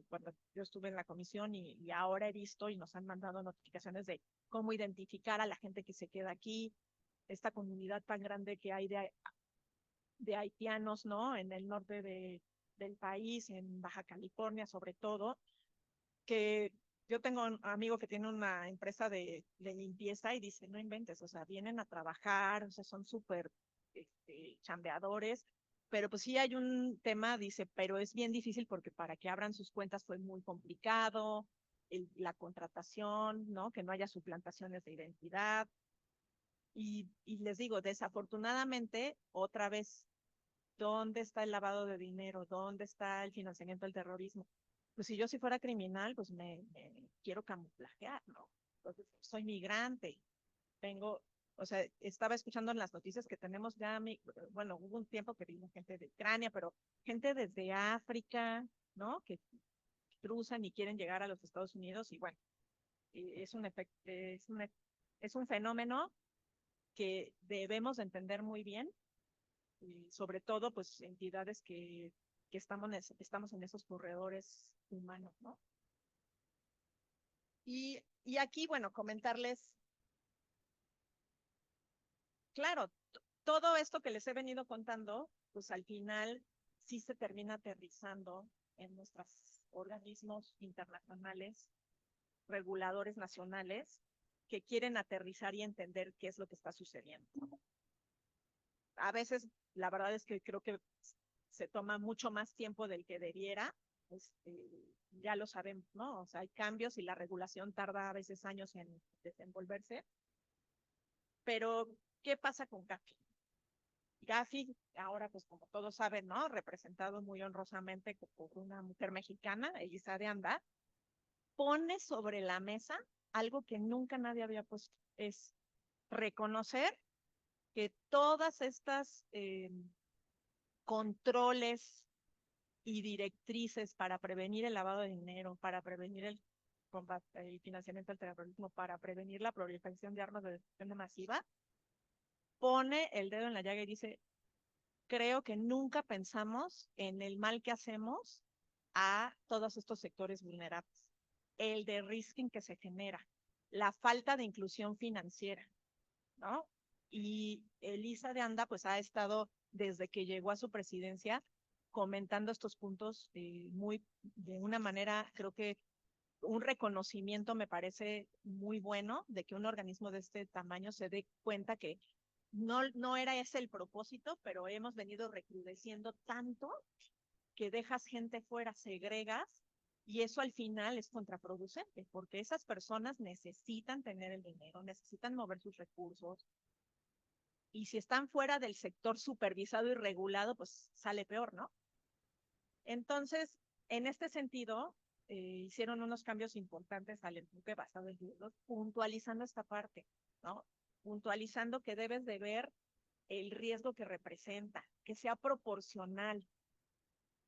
Cuando yo estuve en la comisión y ahora he visto y nos han mandado notificaciones de cómo identificar a la gente que se queda aquí, esta comunidad tan grande que hay de haitianos, ¿no? En el norte del país, en Baja California sobre todo, que yo tengo un amigo que tiene una empresa de limpieza y dice, no inventes, o sea, vienen a trabajar, o sea, son súper chambeadores, pero pues sí hay un tema, dice, pero es bien difícil porque para que abran sus cuentas fue muy complicado, la contratación, ¿no? Que no haya suplantaciones de identidad. Y les digo, desafortunadamente, otra vez, ¿dónde está el lavado de dinero? ¿Dónde está el financiamiento del terrorismo? Pues si yo si fuera criminal, pues me quiero camuflajear, ¿no? Entonces, soy migrante, tengo, o sea, estaba escuchando en las noticias que tenemos ya, bueno, hubo un tiempo que vino gente de Ucrania, pero gente desde África, ¿no? Que cruzan y quieren llegar a los Estados Unidos y bueno, es un efecto, es un fenómeno que debemos entender muy bien, y sobre todo, pues, entidades que estamos en esos corredores humanos, ¿no? Y aquí, bueno, comentarles, claro, todo esto que les he venido contando, pues al final sí se termina aterrizando en nuestros organismos internacionales, reguladores nacionales, que quieren aterrizar y entender qué es lo que está sucediendo. A veces, la verdad es que creo que se toma mucho más tiempo del que debiera, ya lo sabemos, ¿no? O sea, hay cambios y la regulación tarda a veces años en desenvolverse. Pero, ¿qué pasa con Gafi? Gafi, ahora, pues como todos saben, ¿no? Representado muy honrosamente por una mujer mexicana, Elisa de Anda, pone sobre la mesa algo que nunca nadie había puesto, es reconocer que todas estas controles y directrices para prevenir el lavado de dinero, para prevenir el financiamiento del terrorismo, para prevenir la proliferación de armas de destrucción masiva, pone el dedo en la llaga y dice, creo que nunca pensamos en el mal que hacemos a todos estos sectores vulnerables, el de risking que se genera, la falta de inclusión financiera, ¿no? Y Elisa de Anda, pues ha estado desde que llegó a su presidencia comentando estos puntos de una manera, creo que un reconocimiento me parece muy bueno de que un organismo de este tamaño se dé cuenta que no era ese el propósito, pero hemos venido recrudeciendo tanto que dejas gente fuera, segregas, y eso al final es contraproducente, porque esas personas necesitan tener el dinero, necesitan mover sus recursos, y si están fuera del sector supervisado y regulado, pues sale peor, ¿no? Entonces, en este sentido, hicieron unos cambios importantes al enfoque basado en riesgos, puntualizando esta parte, ¿no? Puntualizando que debes de ver el riesgo que representa, que sea proporcional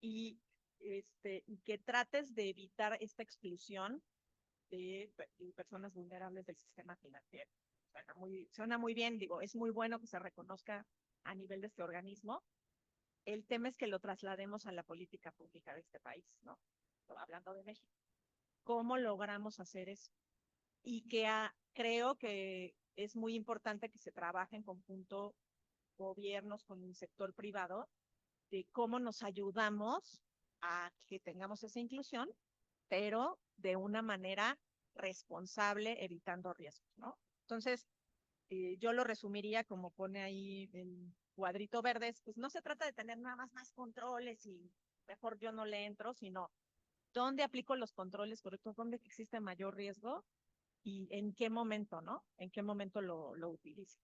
y, y que trates de evitar esta exclusión de personas vulnerables del sistema financiero. Suena muy bien, digo, es muy bueno que se reconozca a nivel de este organismo. El tema es que lo traslademos a la política pública de este país, ¿no? Hablando de México. ¿Cómo logramos hacer eso? Y que creo que es muy importante que se trabaje en conjunto gobiernos con el sector privado de cómo nos ayudamos a que tengamos esa inclusión, pero de una manera responsable, evitando riesgos, ¿no? Entonces, yo lo resumiría como pone ahí el cuadrito verde, pues no se trata de tener nada más controles y mejor yo no le entro, sino dónde aplico los controles correctos, dónde existe mayor riesgo y en qué momento, ¿no? En qué momento lo utilizo.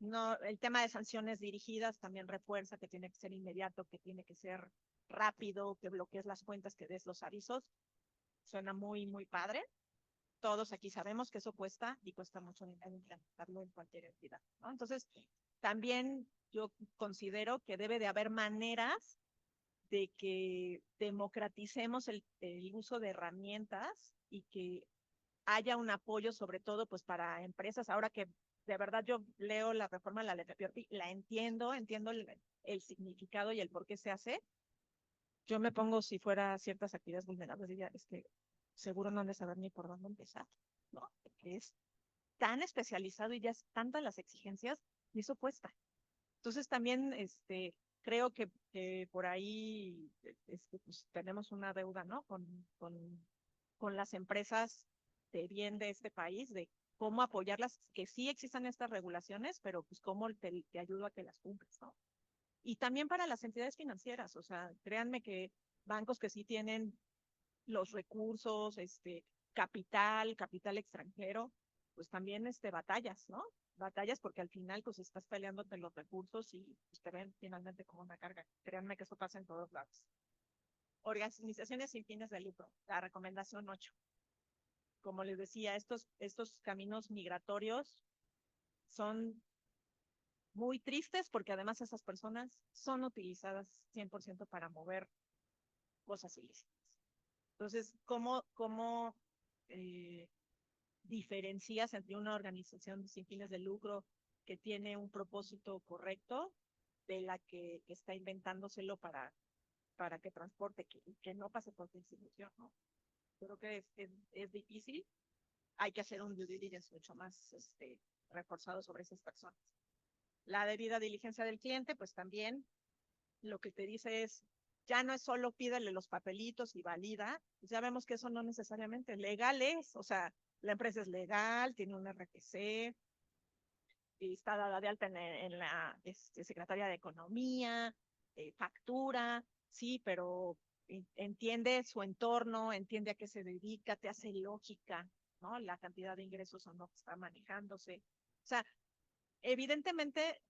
No, el tema de sanciones dirigidas también refuerza que tiene que ser inmediato, que tiene que ser rápido, que bloquees las cuentas, que des los avisos. Suena muy, muy padre. Todos aquí sabemos que eso cuesta y cuesta mucho implementarlo en cualquier entidad, ¿no? Entonces, también yo considero que debe de haber maneras de que democraticemos el uso de herramientas y que haya un apoyo, sobre todo, pues para empresas. Ahora que de verdad yo leo la reforma de la ley Fiorti, la entiendo el significado y el por qué se hace. Yo me pongo, si fuera ciertas actividades vulnerables, diría, es que seguro no han de saber ni por dónde empezar, ¿no? Porque es tan especializado y ya es tantas las exigencias y eso cuesta. Entonces también creo que por ahí pues, tenemos una deuda, ¿no? Con las empresas de bien de este país, de cómo apoyarlas, que sí existan estas regulaciones, pero pues cómo te ayudo a que las cumplas, ¿no? Y también para las entidades financieras, o sea, créanme que bancos que sí tienen los recursos, capital extranjero, pues también batallas, ¿no? Batallas porque al final pues estás peleándote los recursos y pues, te ven finalmente como una carga. Créanme que eso pasa en todos lados. Organizaciones sin fines de lucro, la recomendación 8. Como les decía, estos caminos migratorios son muy tristes porque además esas personas son utilizadas 100% para mover cosas ilícitas. Entonces, ¿cómo diferencias entre una organización sin fines de lucro que tiene un propósito correcto de la que está inventándoselo para que transporte, que no pase por tu institución, ¿no? Creo que es difícil. Hay que hacer un due diligence mucho más reforzado sobre esas personas. La debida diligencia del cliente, pues también lo que te dice es, ya no es solo pídele los papelitos y valida, pues ya vemos que eso no necesariamente legal es, o sea, la empresa es legal, tiene un RFC, y está dada de alta en la Secretaría de Economía, factura, sí, pero entiende su entorno, entiende a qué se dedica, te hace lógica, ¿no? La cantidad de ingresos o no que está manejándose. O sea, evidentemente,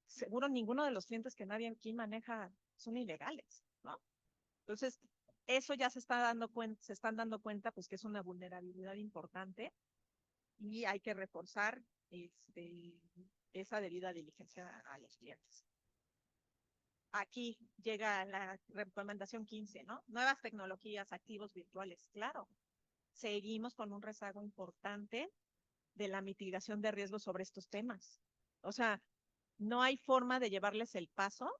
seguro ninguno de los clientes que nadie aquí maneja son ilegales, ¿no? Entonces, eso ya se están dando cuenta, pues que es una vulnerabilidad importante y hay que reforzar esa debida diligencia a los clientes. Aquí llega la recomendación 15, ¿no? Nuevas tecnologías, activos virtuales, claro. Seguimos con un rezago importante de la mitigación de riesgos sobre estos temas. O sea, no hay forma de llevarles el paso.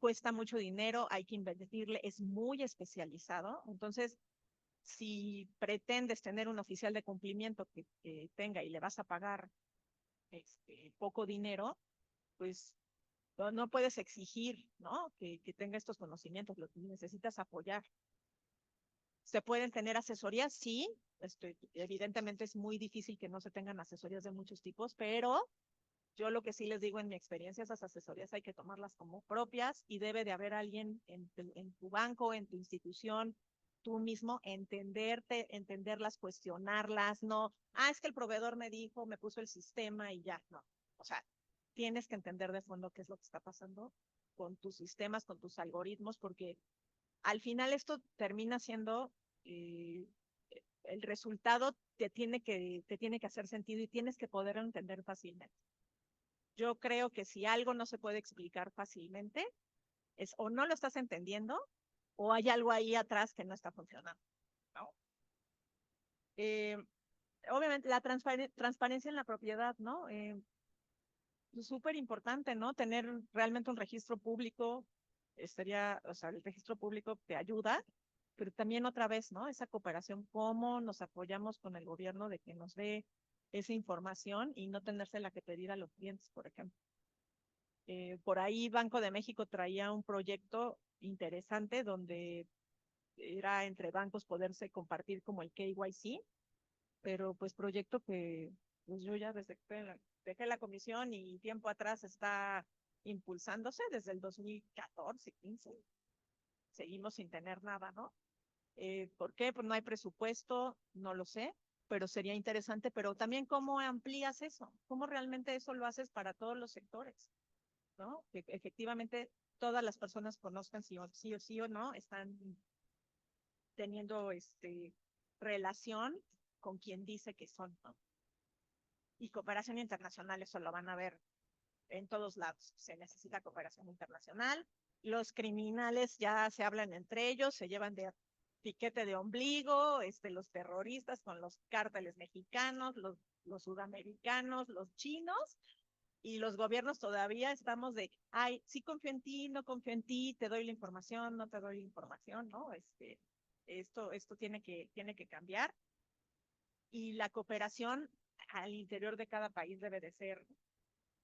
Cuesta mucho dinero, hay que invertirle, es muy especializado. Entonces, si pretendes tener un oficial de cumplimiento que tenga y le vas a pagar poco dinero, pues no puedes exigir, ¿no? Que tenga estos conocimientos, lo que necesitas apoyar. ¿Se pueden tener asesorías? Sí, evidentemente es muy difícil que no se tengan asesorías de muchos tipos, pero yo lo que sí les digo en mi experiencia, esas asesorías hay que tomarlas como propias y debe de haber alguien en tu banco, en tu institución, tú mismo, entenderlas, cuestionarlas, no, es que el proveedor me dijo, me puso el sistema y ya, no. O sea, tienes que entender de fondo qué es lo que está pasando con tus sistemas, con tus algoritmos, porque al final esto termina siendo eh, el resultado te tiene que hacer sentido y tienes que poderlo entender fácilmente. Yo creo que si algo no se puede explicar fácilmente, es o no lo estás entendiendo o hay algo ahí atrás que no está funcionando, ¿no? Eh, Obviamente la transparencia en la propiedad, ¿no? Es súper importante, ¿no? Tener realmente un registro público, o sea, el registro público te ayuda, pero también otra vez, ¿no? Esa cooperación, cómo nos apoyamos con el gobierno de que nos dé esa información y no tenérsela que pedir a los clientes, por ejemplo. Por ahí Banco de México traía un proyecto interesante donde era entre bancos poderse compartir como el KYC, pero pues proyecto que pues yo ya desde que dejé la comisión y tiempo atrás está impulsándose desde el 2014, 15. Seguimos sin tener nada, ¿no? ¿Por qué? Pues no hay presupuesto, no lo sé, pero sería interesante, pero también cómo amplías eso, cómo realmente eso lo haces para todos los sectores, ¿no? Que efectivamente todas las personas conozcan sí o no, están teniendo relación con quien dice que son, ¿no? Y cooperación internacional, eso lo van a ver en todos lados. Se necesita cooperación internacional. Los criminales ya se hablan entre ellos, se llevan de piquete de ombligo, los terroristas con los cárteles mexicanos, los sudamericanos, los chinos, y los gobiernos todavía estamos de, ay, sí confío en ti, no confío en ti, te doy la información, no te doy la información, ¿no? Esto tiene que cambiar y la cooperación al interior de cada país debe de ser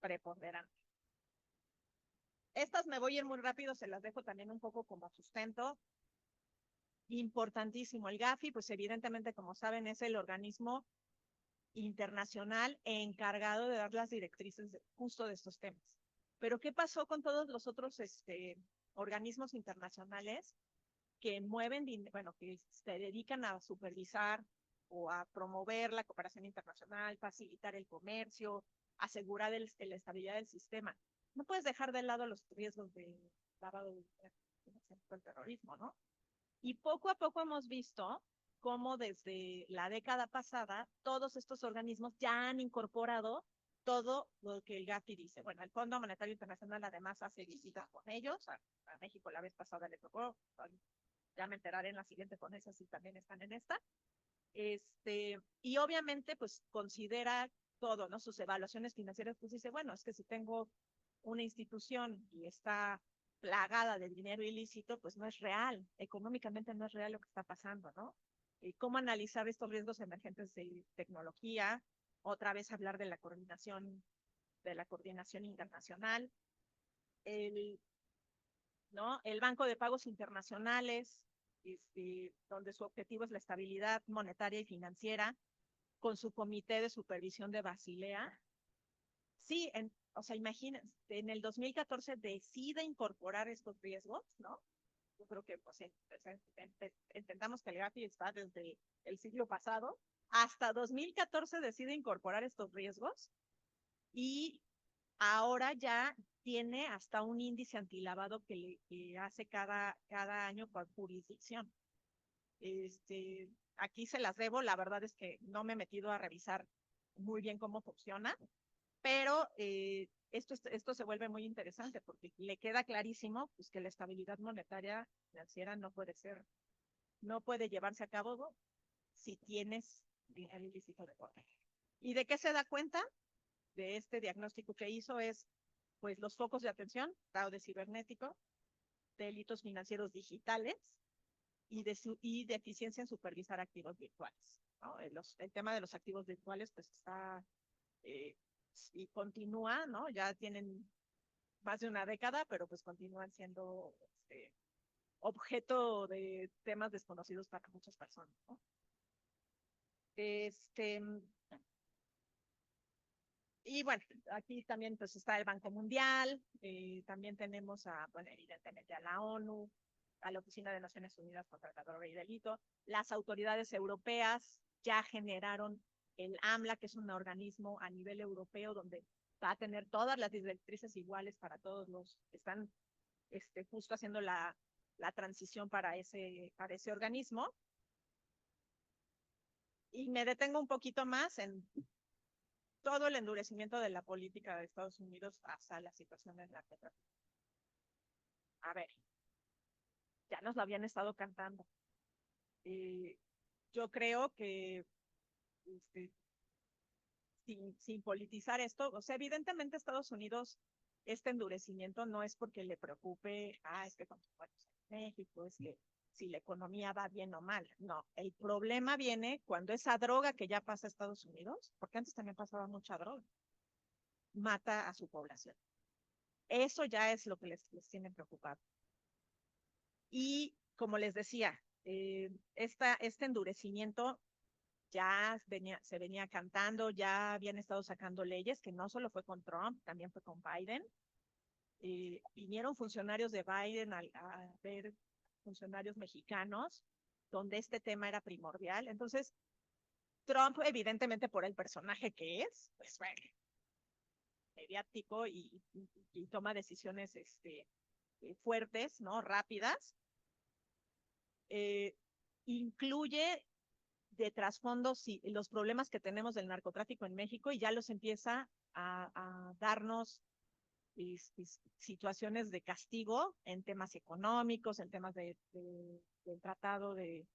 preponderante. Estas me voy a ir muy rápido, se las dejo también un poco como sustento. Importantísimo, el GAFI, pues evidentemente, como saben, es el organismo internacional encargado de dar las directrices justo de estos temas. Pero ¿qué pasó con todos los otros organismos internacionales que mueven, bueno, que se dedican a supervisar o a promover la cooperación internacional, facilitar el comercio, asegurar la estabilidad del sistema? No puedes dejar de lado los riesgos de lavado de dinero, el terrorismo, ¿no? Y poco a poco hemos visto cómo desde la década pasada todos estos organismos ya han incorporado todo lo que el GAFI dice. Bueno, el Fondo Monetario Internacional además hace visitas con ellos. A México la vez pasada le tocó. Ya me enteraré en la siguiente ponencia si también están en esta. Y obviamente, pues considera todo, ¿no? Sus evaluaciones financieras, pues dice, bueno, es que si tengo una institución y está plagada de dinero ilícito, pues no es real, económicamente no es real lo que está pasando, ¿no? Y cómo analizar estos riesgos emergentes de tecnología, otra vez hablar de la coordinación internacional, ¿no? El Banco de Pagos Internacionales, donde su objetivo es la estabilidad monetaria y financiera, con su comité de supervisión de Basilea. Sí, o sea, imagínense, en el 2014 decide incorporar estos riesgos, ¿no? Yo creo que pues, entendamos que el GAFI está desde el siglo pasado, hasta 2014 decide incorporar estos riesgos y ahora ya tiene hasta un índice antilavado que hace cada año por jurisdicción. Aquí se las debo, la verdad es que no me he metido a revisar muy bien cómo funciona, pero esto se vuelve muy interesante porque le queda clarísimo pues, que la estabilidad monetaria financiera no puede llevarse a cabo si tienes dinero ilícito de corte. ¿Y de qué se da cuenta? De este diagnóstico que hizo es pues los focos de atención, fraude cibernético, delitos financieros digitales y deficiencia en supervisar activos virtuales, ¿no? El tema de los activos virtuales pues está y continúa, ¿no? Ya tienen más de una década, pero pues continúan siendo objeto de temas desconocidos para muchas personas, ¿no? Y bueno, aquí también pues está el Banco Mundial, también tenemos bueno, evidentemente a la ONU, a la Oficina de Naciones Unidas contra la Droga y Delito. Las autoridades europeas ya generaron el AMLA, que es un organismo a nivel europeo donde va a tener todas las directrices iguales para todos los que están justo haciendo la transición para ese organismo. Y me detengo un poquito más en todo el endurecimiento de la política de Estados Unidos hasta la situación del narcotráfico. A ver, ya nos lo habían estado cantando. Yo creo que sin politizar esto, o sea, evidentemente Estados Unidos, este endurecimiento no es porque le preocupe, es que cuando en México, es que si la economía va bien o mal. No, el problema viene cuando esa droga que ya pasa a Estados Unidos, porque antes también pasaba mucha droga, mata a su población. Eso ya es lo que les tiene preocupado. Y como les decía, este endurecimiento ya se venía cantando, ya habían estado sacando leyes, que no solo fue con Trump, también fue con Biden. Vinieron funcionarios de Biden a ver funcionarios mexicanos, donde este tema era primordial. Entonces, Trump, evidentemente por el personaje que es, pues bueno, mediático y toma decisiones fuertes, ¿no? Rápidas. Incluye de trasfondo los problemas que tenemos del narcotráfico en México y ya los empieza a darnos situaciones de castigo en temas económicos, en temas del tratado de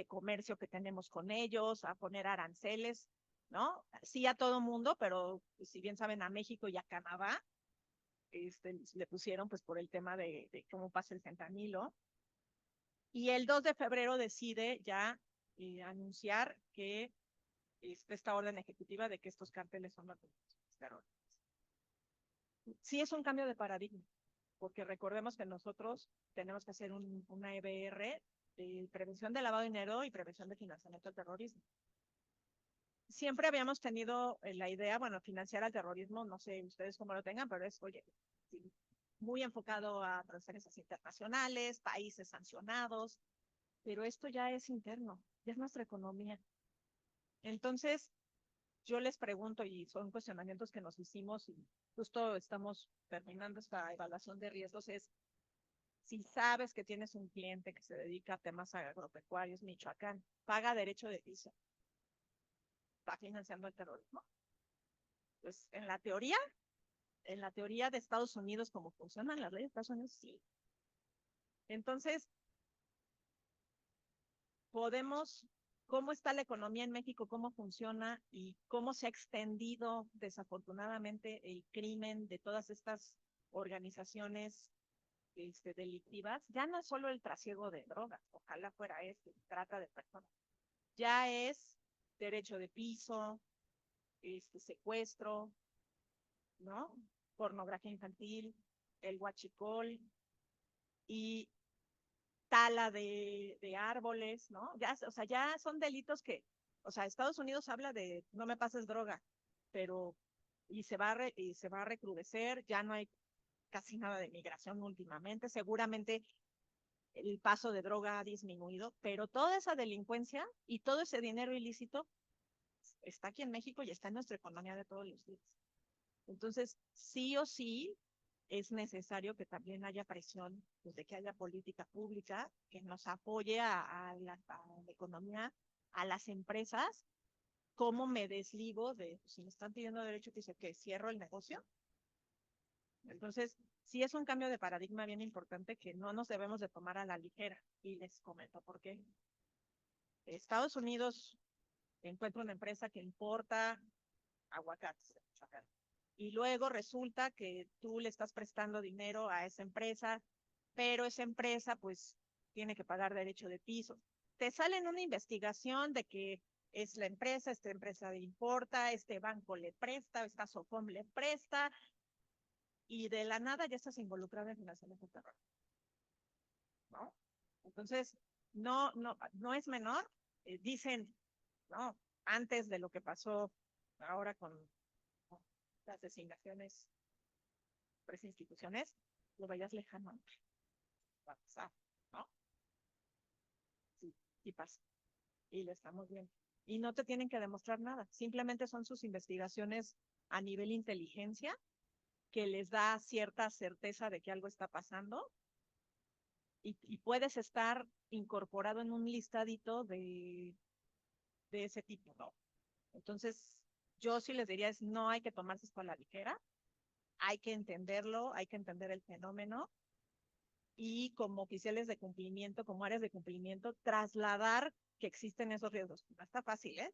comercio que tenemos con ellos, a poner aranceles, ¿no? Sí a todo mundo, pero pues, si bien saben, a México y a Canadá le pusieron pues por el tema de cómo pasa el fentanilo. Y el 2 de febrero decide ya anunciar que esta orden ejecutiva de que estos cárteles son los terroristas. Sí es un cambio de paradigma, porque recordemos que nosotros tenemos que hacer una EBR de prevención de lavado de dinero y prevención de financiamiento del terrorismo. Siempre habíamos tenido la idea, bueno, financiar al terrorismo, no sé ustedes cómo lo tengan, pero es, oye, sí, muy enfocado a transferencias internacionales, países sancionados, pero esto ya es interno, ya es nuestra economía. Entonces, yo les pregunto, y son cuestionamientos que nos hicimos, y justo estamos terminando esta evaluación de riesgos, es si sabes que tienes un cliente que se dedica a temas agropecuarios, Michoacán, paga derecho de piso, está financiando el terrorismo. Pues en la teoría de Estados Unidos, como funcionan las leyes de Estados Unidos, sí. Entonces, cómo está la economía en México, cómo funciona y cómo se ha extendido desafortunadamente el crimen de todas estas organizaciones delictivas. Ya no es solo el trasiego de drogas, ojalá fuera trata de personas. Ya es derecho de piso, secuestro, ¿no? Pornografía infantil, el huachicol y tala de árboles, ¿no? Ya, o sea, ya son delitos que, o sea, Estados Unidos habla de no me pases droga, pero y se va a recrudecer, ya no hay casi nada de migración últimamente, seguramente el paso de droga ha disminuido, pero toda esa delincuencia y todo ese dinero ilícito está aquí en México y está en nuestra economía de todos los días. Entonces, sí o sí, es necesario que también haya presión, pues, de que haya política pública que nos apoye a la economía, a las empresas. ¿Cómo me desligo de, si me están pidiendo derecho, que cierro el negocio? Entonces, sí es un cambio de paradigma bien importante que no nos debemos de tomar a la ligera. Y les comento por qué. Estados Unidos encuentra una empresa que importa aguacates. Y luego resulta que tú le estás prestando dinero a esa empresa, pero esa empresa pues tiene que pagar derecho de piso. Te sale en una investigación de que es la empresa, esta empresa le importa, este banco le presta, esta SOFOM le presta, y de la nada ya estás involucrado en financiamiento de terror, ¿no? Entonces, no es menor. Dicen, ¿no? Antes de lo que pasó ahora con las designaciones, tres instituciones, lo veías lejano. Va a pasar, ¿no? Sí, sí pasa. Y lo estamos viendo. Y no te tienen que demostrar nada. Simplemente son sus investigaciones a nivel inteligencia que les da cierta certeza de que algo está pasando y puedes estar incorporado en un listadito de ese tipo, ¿no? Entonces, yo sí les diría es no hay que tomarse esto a la ligera, hay que entenderlo, hay que entender el fenómeno y como oficiales de cumplimiento, como áreas de cumplimiento, trasladar que existen esos riesgos. No está fácil, ¿eh?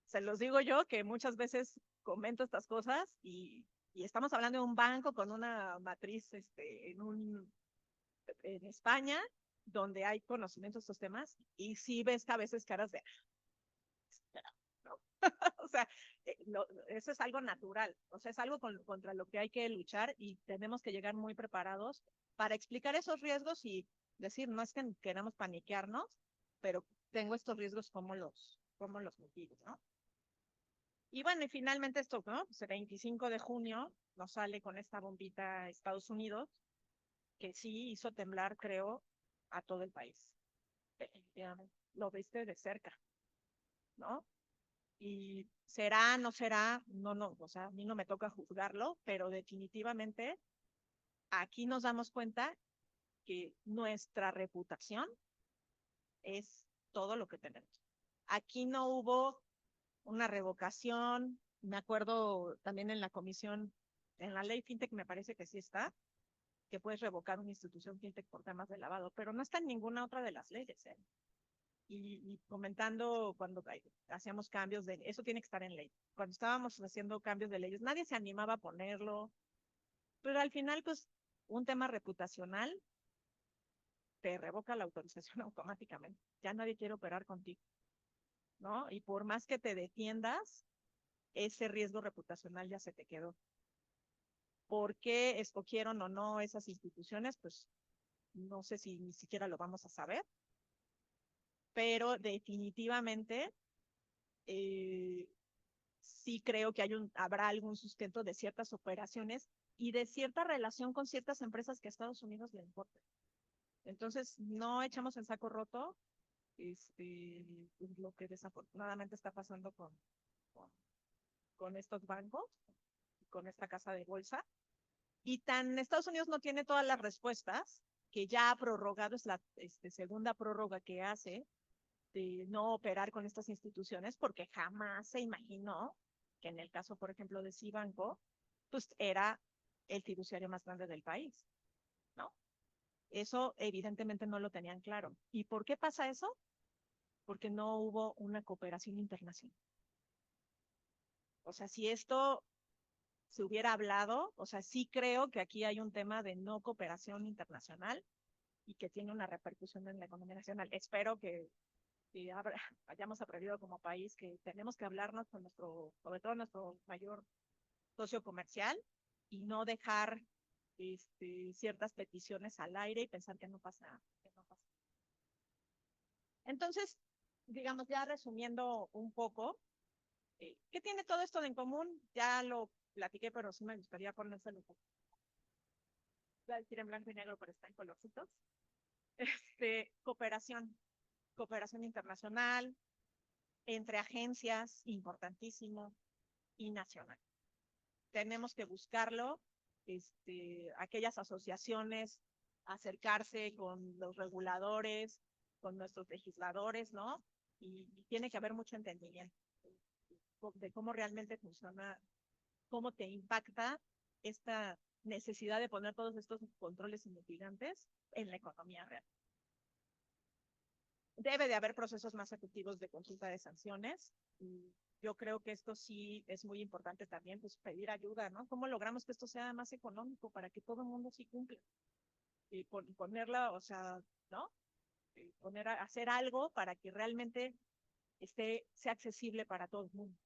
Se los digo yo que muchas veces comento estas cosas y estamos hablando de un banco con una matriz en España, donde hay conocimiento de estos temas, y sí ves que a veces caras de, ¿no? O sea, eso es algo natural, o sea, es algo contra lo que hay que luchar y tenemos que llegar muy preparados para explicar esos riesgos y decir, no es que queramos paniquearnos, pero tengo estos riesgos, cómo los mitigo, ¿no? Y bueno, y finalmente esto, ¿no? Pues el 25 de junio nos sale con esta bombita Estados Unidos, que sí hizo temblar, creo, a todo el país. Definitivamente. Lo viste de cerca, ¿no? Y será, no será, no, o sea, a mí no me toca juzgarlo, pero definitivamente aquí nos damos cuenta que nuestra reputación es todo lo que tenemos. Aquí no hubo una revocación, me acuerdo también en la comisión, en la ley FinTech me parece que sí está, que puedes revocar una institución FinTech por temas de lavado, pero no está en ninguna otra de las leyes, ¿eh? Y comentando cuando hacíamos cambios de, eso tiene que estar en ley. Cuando estábamos haciendo cambios de leyes, nadie se animaba a ponerlo, pero al final, pues, un tema reputacional te revoca la autorización automáticamente. Ya nadie quiere operar contigo, ¿no? Y por más que te defiendas, ese riesgo reputacional ya se te quedó. ¿Por qué escogieron o no esas instituciones? Pues no sé si ni siquiera lo vamos a saber, pero definitivamente sí creo que habrá algún sustento de ciertas operaciones y de cierta relación con ciertas empresas que a Estados Unidos le importan. Entonces, no echamos el saco roto lo que desafortunadamente está pasando con, con estos bancos, con esta casa de bolsa. Y tan Estados Unidos no tiene todas las respuestas, que ya ha prorrogado, es la segunda prórroga que hace de no operar con estas instituciones, porque jamás se imaginó que en el caso, por ejemplo, de Cibanco, pues era el fiduciario más grande del país, ¿no? Eso evidentemente no lo tenían claro. ¿Y por qué pasa eso? Porque no hubo una cooperación internacional. O sea, si esto se hubiera hablado, o sea, sí creo que aquí hay un tema de no cooperación internacional y que tiene una repercusión en la economía nacional. Espero que hayamos aprendido como país que tenemos que hablarnos con sobre todo nuestro mayor socio comercial y no dejar ciertas peticiones al aire y pensar que no pasa nada. Entonces, digamos, ya resumiendo un poco, ¿qué tiene todo esto en común? Ya lo platiqué, pero sí me gustaría ponérselo. Voy a decir en blanco y negro, pero está en colorcitos. Cooperación, cooperación internacional, entre agencias, importantísimo, y nacional. Tenemos que buscarlo, aquellas asociaciones, acercarse con los reguladores, con nuestros legisladores, ¿no? Y tiene que haber mucho entendimiento de cómo realmente funciona, cómo te impacta esta necesidad de poner todos estos controles y mitigantes en la economía real. Debe de haber procesos más efectivos de consulta de sanciones. Y yo creo que esto sí es muy importante también, pues pedir ayuda, ¿no? ¿Cómo logramos que esto sea más económico para que todo el mundo sí cumpla? Y ponerla, o sea, ¿no? Hacer algo para que realmente sea accesible para todo el mundo.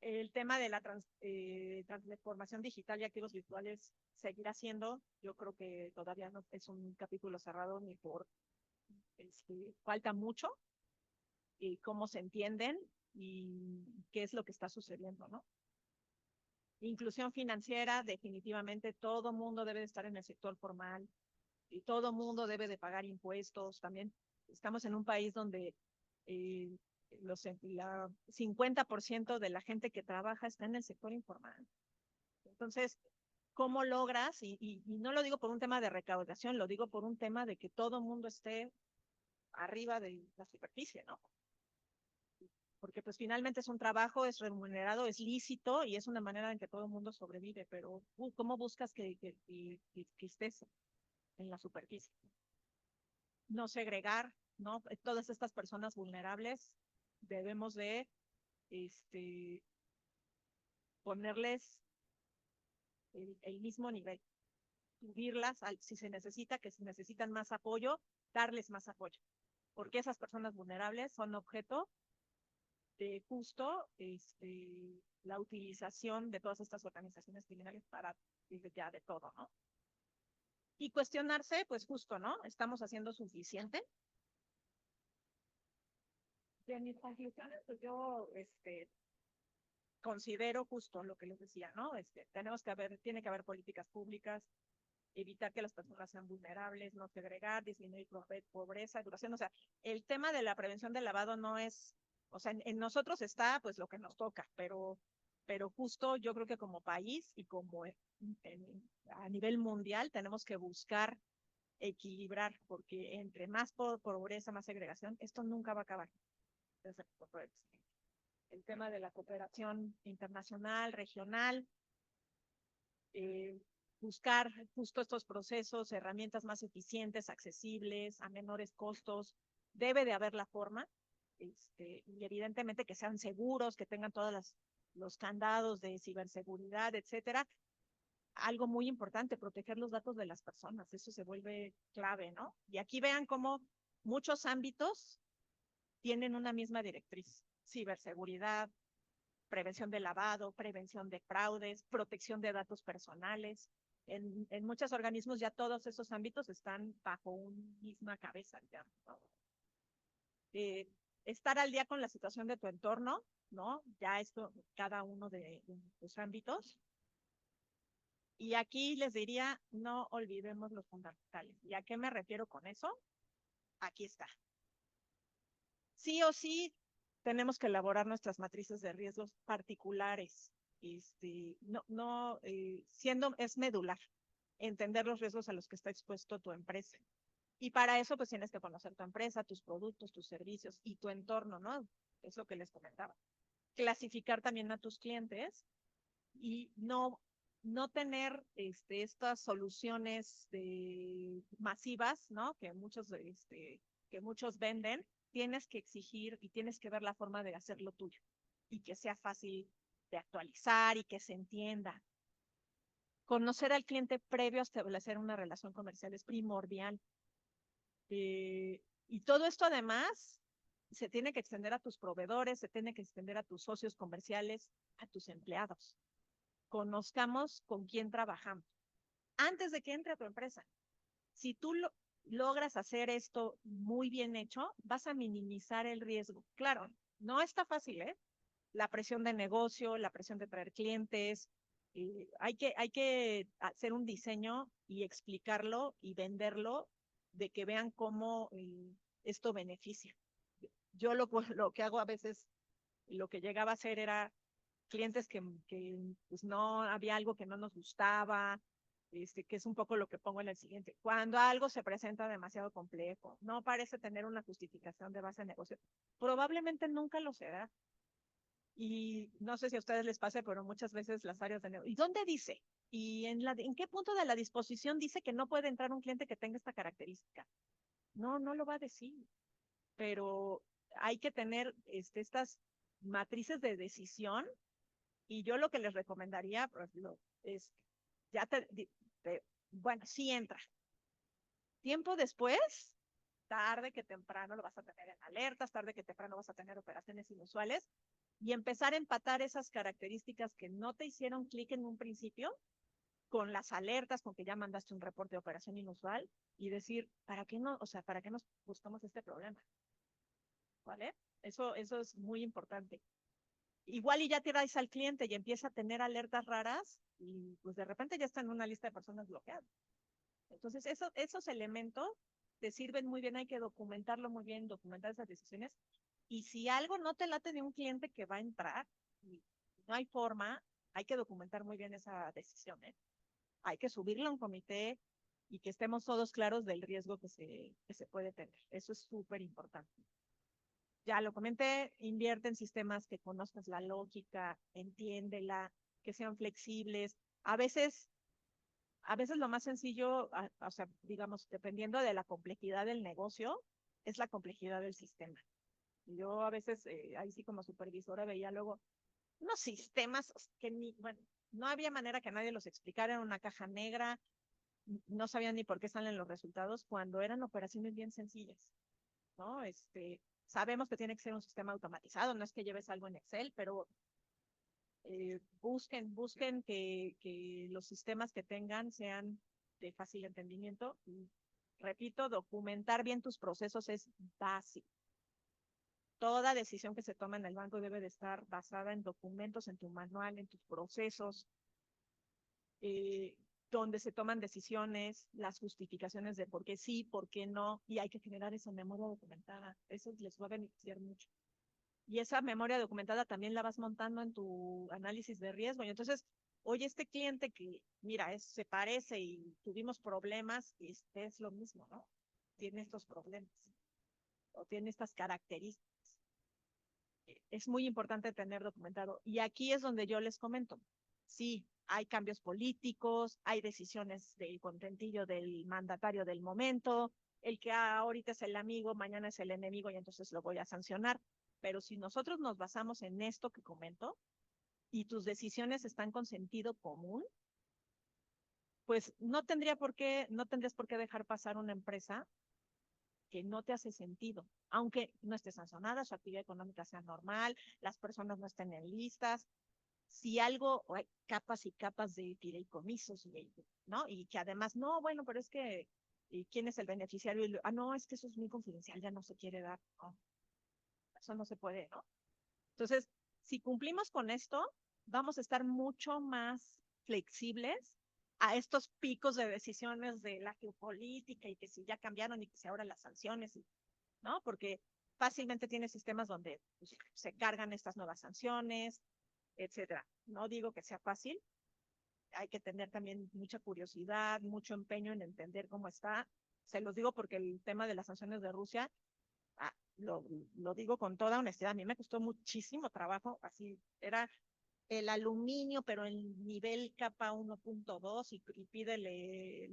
El tema de la transformación digital y activos virtuales seguirá siendo, yo creo que todavía no es un capítulo cerrado ni por, falta mucho y cómo se entienden y qué es lo que está sucediendo, ¿no? Inclusión financiera, definitivamente todo mundo debe de estar en el sector formal y todo mundo debe de pagar impuestos. También estamos en un país donde eh, 50% de la gente que trabaja está en el sector informal. Entonces, ¿cómo logras? Y no lo digo por un tema de recaudación, lo digo por un tema de que todo mundo esté arriba de la superficie, ¿no? Porque pues finalmente es un trabajo, es remunerado, es lícito y es una manera en que todo el mundo sobrevive, pero ¿cómo buscas que estés en la superficie? No segregar, ¿no? Todas estas personas vulnerables debemos de ponerles el mismo nivel, subirlas si se necesita, que si necesitan más apoyo, darles más apoyo, porque esas personas vulnerables son objeto de justo la utilización de todas estas organizaciones criminales para ya de todo, ¿no? Y cuestionarse, pues justo, ¿no? ¿Estamos haciendo suficiente? De mis conclusiones, pues yo considero justo lo que les decía, ¿no? Tiene que haber políticas públicas, evitar que las personas sean vulnerables, no segregar, disminuir pobreza, educación. O sea, el tema de la prevención del lavado no es, o sea, en nosotros está pues lo que nos toca, pero justo yo creo que como país y como a nivel mundial tenemos que buscar equilibrar, porque entre más pobreza, más segregación, esto nunca va a acabar. Desde el tema de la cooperación internacional, regional, eh, buscar justo estos procesos, herramientas más eficientes, accesibles, a menores costos. Debe de haber la forma, y evidentemente que sean seguros, que tengan todos los candados de ciberseguridad, etcétera. Algo muy importante, proteger los datos de las personas, eso se vuelve clave, ¿no? Y aquí vean cómo muchos ámbitos tienen una misma directriz: ciberseguridad, prevención de lavado, prevención de fraudes, protección de datos personales. En muchos organismos ya todos esos ámbitos están bajo una misma cabeza, digamos, ¿no? Estar al día con la situación de tu entorno, ¿no? Ya esto, cada uno de tus ámbitos. Y aquí les diría, no olvidemos los fundamentales. ¿Y a qué me refiero con eso? Aquí está. Sí o sí, tenemos que elaborar nuestras matrices de riesgos particulares. Es medular entender los riesgos a los que está expuesto tu empresa. Y para eso, pues tienes que conocer tu empresa, tus productos, tus servicios y tu entorno, ¿no? Es lo que les comentaba. Clasificar también a tus clientes y no tener estas soluciones masivas, ¿no? Que muchos venden. Tienes que exigir y tienes que ver la forma de hacerlo tuyo y que sea fácil de actualizar y que se entienda. Conocer al cliente previo a establecer una relación comercial es primordial. Y todo esto además se tiene que extender a tus proveedores, se tiene que extender a tus socios comerciales, a tus empleados. Conozcamos con quién trabajamos antes de que entre a tu empresa. Si tú logras hacer esto muy bien hecho, vas a minimizar el riesgo. Claro, no está fácil, ¿eh? La presión de negocio, la presión de traer clientes. Hay que hacer un diseño y explicarlo y venderlo, de que vean cómo esto beneficia. Yo lo que hago a veces, lo que llegaba a hacer era clientes que pues no había algo que no nos gustaba, que es un poco lo que pongo en el siguiente. Cuando algo se presenta demasiado complejo, no parece tener una justificación de base de negocio, probablemente nunca lo será. Y no sé si a ustedes les pase, pero muchas veces las áreas de negocio, ¿y dónde dice? ¿Y en qué punto de la disposición dice que no puede entrar un cliente que tenga esta característica? No, no lo va a decir, pero hay que tener estas matrices de decisión. Y yo lo que les recomendaría, por ejemplo, es, ya bueno, sí entra. Tiempo después, tarde que temprano lo vas a tener en alertas, tarde que temprano vas a tener operaciones inusuales, y empezar a empatar esas características que no te hicieron clic en un principio con las alertas, con que ya mandaste un reporte de operación inusual y decir, ¿para qué no? O sea, ¿para qué nos buscamos este problema? ¿Vale? Eso es muy importante. Igual y ya tiráis al cliente y empieza a tener alertas raras y pues de repente ya está en una lista de personas bloqueadas. Entonces, esos elementos te sirven muy bien, hay que documentarlo muy bien, documentar esas decisiones. Y si algo no te late de un cliente que va a entrar, y no hay forma, hay que documentar muy bien esa decisión, ¿eh? Hay que subirlo a un comité y que estemos todos claros del riesgo que se puede tener. Eso es súper importante. Ya lo comenté, invierte en sistemas que conozcas la lógica, entiéndela, que sean flexibles. A veces lo más sencillo, o sea, digamos, dependiendo de la complejidad del negocio, es la complejidad del sistema. Yo a veces, ahí sí como supervisora, veía luego unos sistemas que ni, bueno, no había manera que nadie los explicara en una caja negra, no sabían ni por qué salen los resultados cuando eran operaciones bien sencillas, ¿no? Sabemos que tiene que ser un sistema automatizado, no es que lleves algo en Excel, pero busquen que los sistemas que tengan sean de fácil entendimiento. Y, repito, documentar bien tus procesos es básico. Toda decisión que se toma en el banco debe de estar basada en documentos, en tu manual, en tus procesos, donde se toman decisiones, las justificaciones de por qué sí, por qué no, y hay que generar esa memoria documentada. Eso les va a beneficiar mucho. Y esa memoria documentada también la vas montando en tu análisis de riesgo. Y entonces, oye, este cliente que, mira, se parece y tuvimos problemas, es lo mismo, ¿no? Tiene estos problemas o tiene estas características. Es muy importante tener documentado. Y aquí es donde yo les comento. Sí, hay cambios políticos, hay decisiones del contentillo del mandatario del momento, el que ahorita es el amigo, mañana es el enemigo y entonces lo voy a sancionar. Pero si nosotros nos basamos en esto que comento y tus decisiones están con sentido común, pues no tendrías por qué dejar pasar una empresa que no te hace sentido, aunque no esté sancionada, su actividad económica sea normal, las personas no estén en listas. Si algo, hay capas y capas de fideicomisos, ¿no? Y que además, no, bueno, pero es que, ¿y quién es el beneficiario? No, es que eso es muy confidencial, ya no se quiere dar. No, eso no se puede, ¿no? Entonces, si cumplimos con esto, vamos a estar mucho más flexibles a estos picos de decisiones de la geopolítica y que si ya cambiaron y que si ahora las sanciones, ¿no? Porque fácilmente tiene sistemas donde pues, se cargan estas nuevas sanciones, etcétera. No digo que sea fácil, hay que tener también mucha curiosidad, mucho empeño en entender cómo está. Se los digo porque el tema de las sanciones de Rusia, lo digo con toda honestidad, a mí me costó muchísimo trabajo, así era el aluminio, pero en nivel capa 1.2 y pídele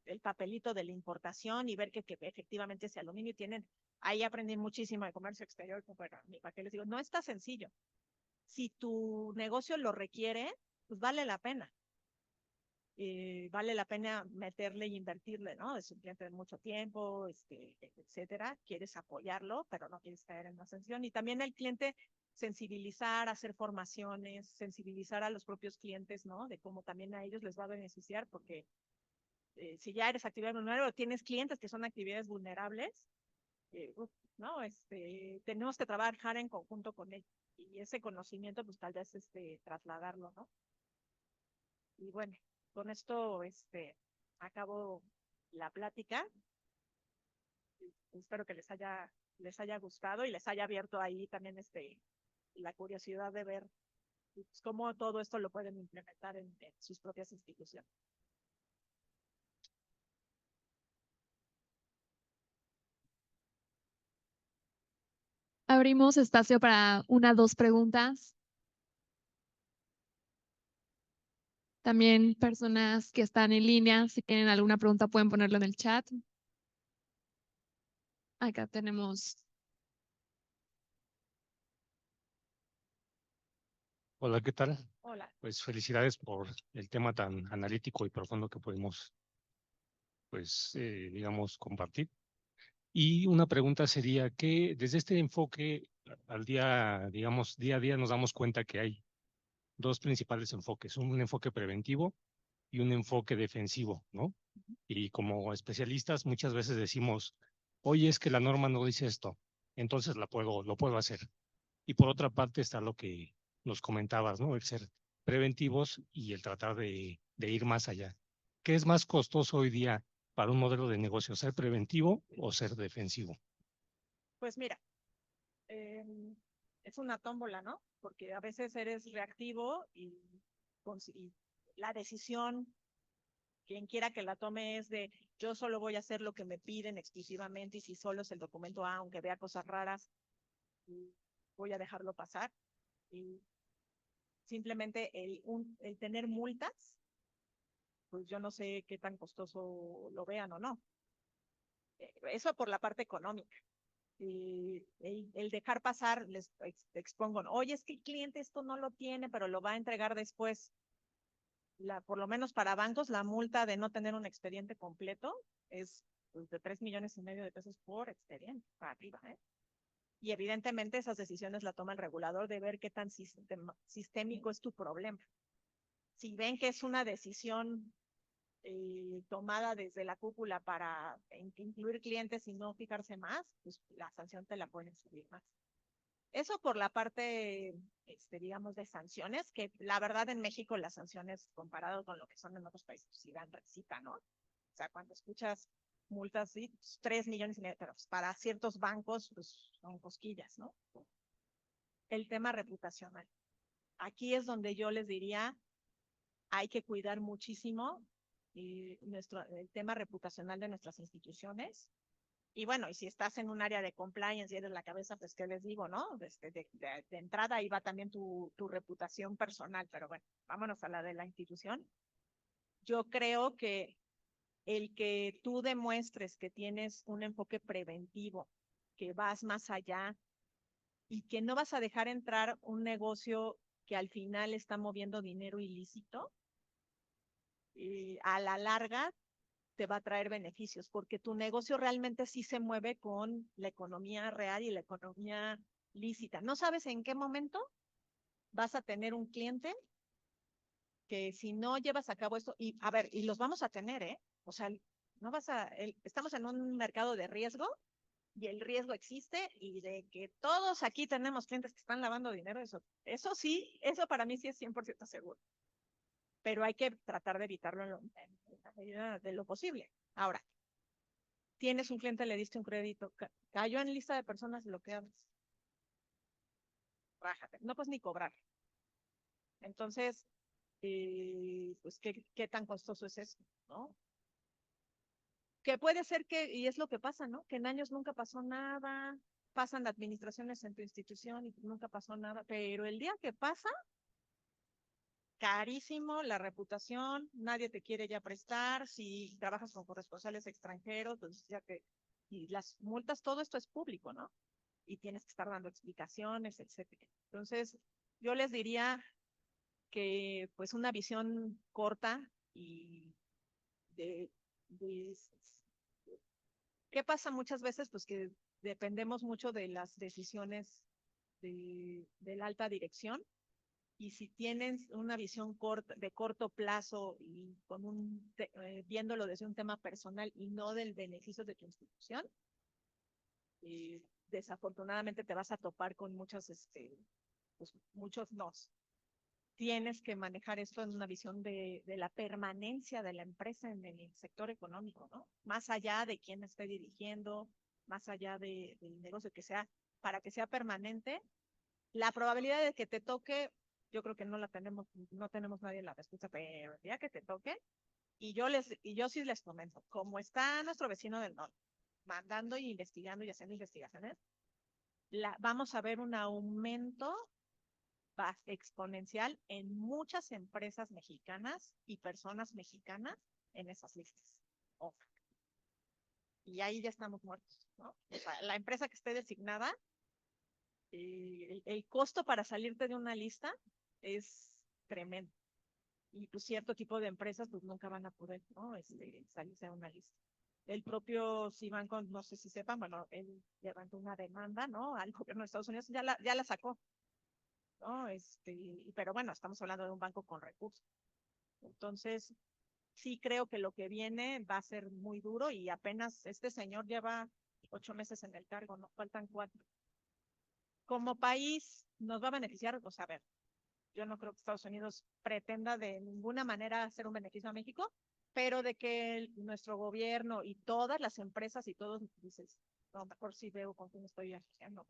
el papelito de la importación y ver que efectivamente ese aluminio tienen, ahí aprendí muchísimo de comercio exterior, pero ¿para qué les digo? No está sencillo. Si tu negocio lo requiere, pues vale la pena. Vale la pena meterle y invertirle, ¿no? Es un cliente de mucho tiempo, etcétera. Quieres apoyarlo, pero no quieres caer en una sanción. Y también el cliente sensibilizar, hacer formaciones, sensibilizar a los propios clientes, ¿no? De cómo también a ellos les va a beneficiar, porque si ya eres actividad vulnerable o tienes clientes que son actividades vulnerables, ¿no? Tenemos que trabajar en conjunto con ellos. Y ese conocimiento, pues tal vez trasladarlo, ¿no? Y bueno, con esto acabo la plática. Espero que les haya gustado y les haya abierto ahí también la curiosidad de ver pues, cómo todo esto lo pueden implementar en sus propias instituciones. Abrimos espacio para 2 preguntas. También personas que están en línea, si tienen alguna pregunta pueden ponerlo en el chat. Acá tenemos. Hola, ¿qué tal? Hola. Pues felicidades por el tema tan analítico y profundo que podemos, pues, digamos, compartir. Y una pregunta sería que desde este enfoque al día, digamos, día a día nos damos cuenta que hay dos principales enfoques, un enfoque preventivo y un enfoque defensivo, ¿no? Y como especialistas muchas veces decimos, oye, es que la norma no dice esto, entonces lo puedo hacer. Y por otra parte está lo que nos comentabas, ¿no? El ser preventivos y el tratar de ir más allá. ¿Qué es más costoso hoy día para un modelo de negocio, ser preventivo o ser defensivo? Pues mira, es una tómbola, ¿no? Porque a veces eres reactivo y la decisión, quien quiera que la tome, es de yo solo voy a hacer lo que me piden exclusivamente y si solo es el documento A, aunque vea cosas raras, voy a dejarlo pasar. Y simplemente el tener multas, pues yo no sé qué tan costoso lo vean o no. Eso por la parte económica. Y el dejar pasar, les expongo, ¿no? Oye, es que el cliente esto no lo tiene, pero lo va a entregar después. Por lo menos para bancos, la multa de no tener un expediente completo es pues, de 3,5 millones de pesos por expediente, para arriba, ¿eh? Y evidentemente esas decisiones la toma el regulador de ver qué tan sistémico es tu problema. Si ven que es una decisión tomada desde la cúpula para incluir clientes y no fijarse más, pues la sanción te la pueden subir más. Eso por la parte, digamos, de sanciones, que la verdad en México las sanciones comparado con lo que son en otros países, pues, sí dan recita, ¿no? O sea, cuando escuchas multas, sí, pues, 3,5 millones, pero pues, para ciertos bancos, pues son cosquillas, ¿no? El tema reputacional. Aquí es donde yo les diría, hay que cuidar muchísimo el tema reputacional de nuestras instituciones. Y bueno, y si estás en un área de compliance y eres la cabeza, pues qué les digo, ¿no? De entrada ahí va también tu reputación personal, pero bueno, vámonos a la de la institución. Yo creo que el que tú demuestres que tienes un enfoque preventivo, que vas más allá y que no vas a dejar entrar un negocio que al final está moviendo dinero ilícito, a la larga te va a traer beneficios, porque tu negocio realmente sí se mueve con la economía real y la economía lícita. No sabes en qué momento vas a tener un cliente que si no llevas a cabo esto, y a ver, y los vamos a tener, ¿eh? O sea, no vas a, estamos en un mercado de riesgo y el riesgo existe y de que todos aquí tenemos clientes que están lavando dinero, eso sí, eso para mí sí es 100% seguro, pero hay que tratar de evitarlo en la medida de lo posible. Ahora, tienes un cliente, le diste un crédito, cayó en lista de personas bloqueadas. Rájate, no puedes ni cobrar. Entonces, pues, ¿qué tan costoso es eso? ¿No? Que puede ser que, y es lo que pasa, ¿no? Que en años nunca pasó nada, pasan administraciones en tu institución y nunca pasó nada, pero el día que pasa, carísimo, la reputación, nadie te quiere ya prestar, si trabajas con corresponsales extranjeros, pues ya que, y las multas, todo esto es público, ¿no? Y tienes que estar dando explicaciones, etcétera. Entonces, yo les diría que pues una visión corta y de ¿qué pasa muchas veces? Pues que dependemos mucho de las decisiones de la alta dirección y si tienes una visión de corto plazo y viéndolo desde un tema personal y no del beneficio de tu institución, desafortunadamente te vas a topar con pues, muchos nos. Tienes que manejar esto en una visión de la permanencia de la empresa en el sector económico, ¿no? Más allá de quién esté dirigiendo, más allá del negocio que sea, para que sea permanente, la probabilidad de que te toque, yo creo que no tenemos nadie la respuesta, pero el día que te toque, y yo sí les comento, como está nuestro vecino del norte, mandando y investigando y haciendo investigaciones, vamos a ver un aumento exponencial en muchas empresas mexicanas y personas mexicanas en esas listas. Oh. Y ahí ya estamos muertos, ¿no? O sea, la empresa que esté designada, el costo para salirte de una lista es tremendo. Y pues cierto tipo de empresas pues nunca van a poder, ¿no? Salirse de una lista. El propio Cibanco, no sé si sepan, bueno, él levantó una demanda, ¿no? Al gobierno de Estados Unidos, ya la sacó, ¿no? Pero bueno, estamos hablando de un banco con recursos. Entonces, sí creo que lo que viene va a ser muy duro y apenas este señor lleva 8 meses en el cargo, ¿no? Faltan 4. Como país, ¿nos va a beneficiar? O sea, a ver, yo no creo que Estados Unidos pretenda de ninguna manera hacer un beneficio a México, pero de que nuestro gobierno y todas las empresas y todos, dices, no, mejor sí veo con quién estoy asociando.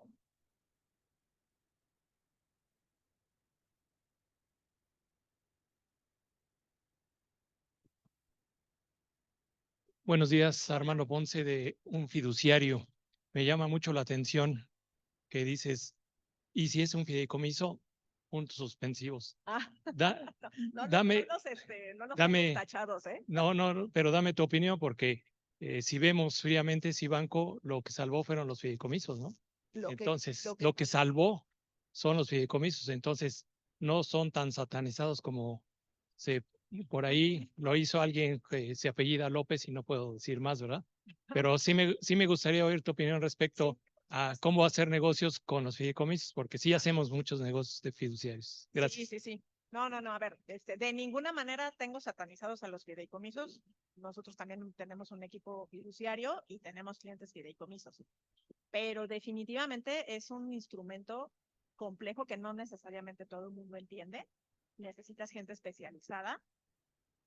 Buenos días, Armando Ponce, de un fiduciario. Me llama mucho la atención que dices, ¿y si es un fideicomiso? Puntos suspensivos. Ah, Da, no, dame, no nos tengas dame, tachados, ¿eh? no, pero dame tu opinión porque si vemos fríamente, si banco, lo que salvó fueron los fideicomisos, ¿no? Entonces, lo que salvó son los fideicomisos, entonces no son tan satanizados como se por ahí lo hizo alguien que se apellida López y no puedo decir más, ¿verdad? Pero sí me gustaría oír tu opinión respecto a cómo hacer negocios con los fideicomisos, porque sí hacemos muchos negocios de fiduciarios. Gracias. Sí. No, a ver, de ninguna manera tengo satanizados a los fideicomisos. Nosotros también tenemos un equipo fiduciario y tenemos clientes fideicomisos. Pero definitivamente es un instrumento complejo que no necesariamente todo el mundo entiende. Necesitas gente especializada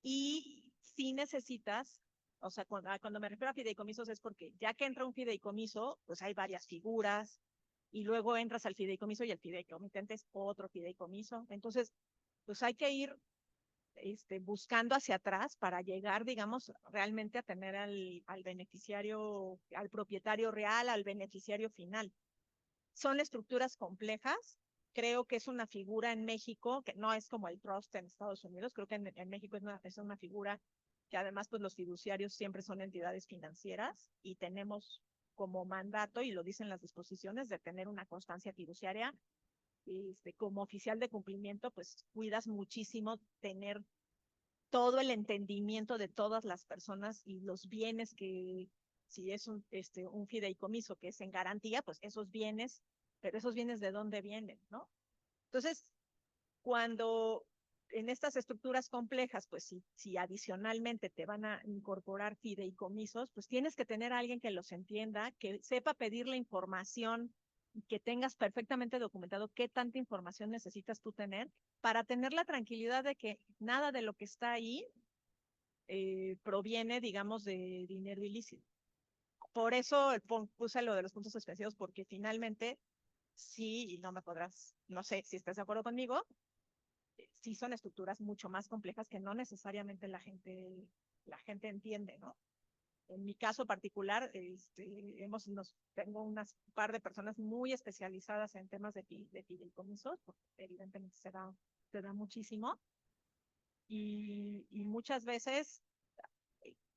y sí necesitas, o sea, cuando me refiero a fideicomisos es porque ya que entra un fideicomiso, pues hay varias figuras y luego entras al fideicomiso y el fideicomitente es otro fideicomiso. Entonces, pues hay que ir buscando hacia atrás para llegar, digamos, realmente a tener al beneficiario, al propietario real, al beneficiario final. Son estructuras complejas. Creo que es una figura en México que no es como el trust en Estados Unidos. Creo que en México es una figura que además pues los fiduciarios siempre son entidades financieras y tenemos como mandato, y lo dicen las disposiciones, de tener una constancia fiduciaria. Como oficial de cumplimiento, pues cuidas muchísimo tener todo el entendimiento de todas las personas y los bienes que, si es un fideicomiso que es en garantía, pues esos bienes, pero esos bienes de dónde vienen, ¿no? Entonces, cuando en estas estructuras complejas, pues si adicionalmente te van a incorporar fideicomisos, pues tienes que tener a alguien que los entienda, que sepa pedir la información, que tengas perfectamente documentado qué tanta información necesitas tú tener para tener la tranquilidad de que nada de lo que está ahí proviene, digamos, de dinero ilícito. Por eso puse lo de los puntos suspensivos, porque finalmente, sí, y no me podrás, no sé si estás de acuerdo conmigo, sí son estructuras mucho más complejas que no necesariamente la gente entiende, ¿no? En mi caso particular, tengo unas par de personas muy especializadas en temas de fideicomisos, porque evidentemente se da muchísimo. Y muchas veces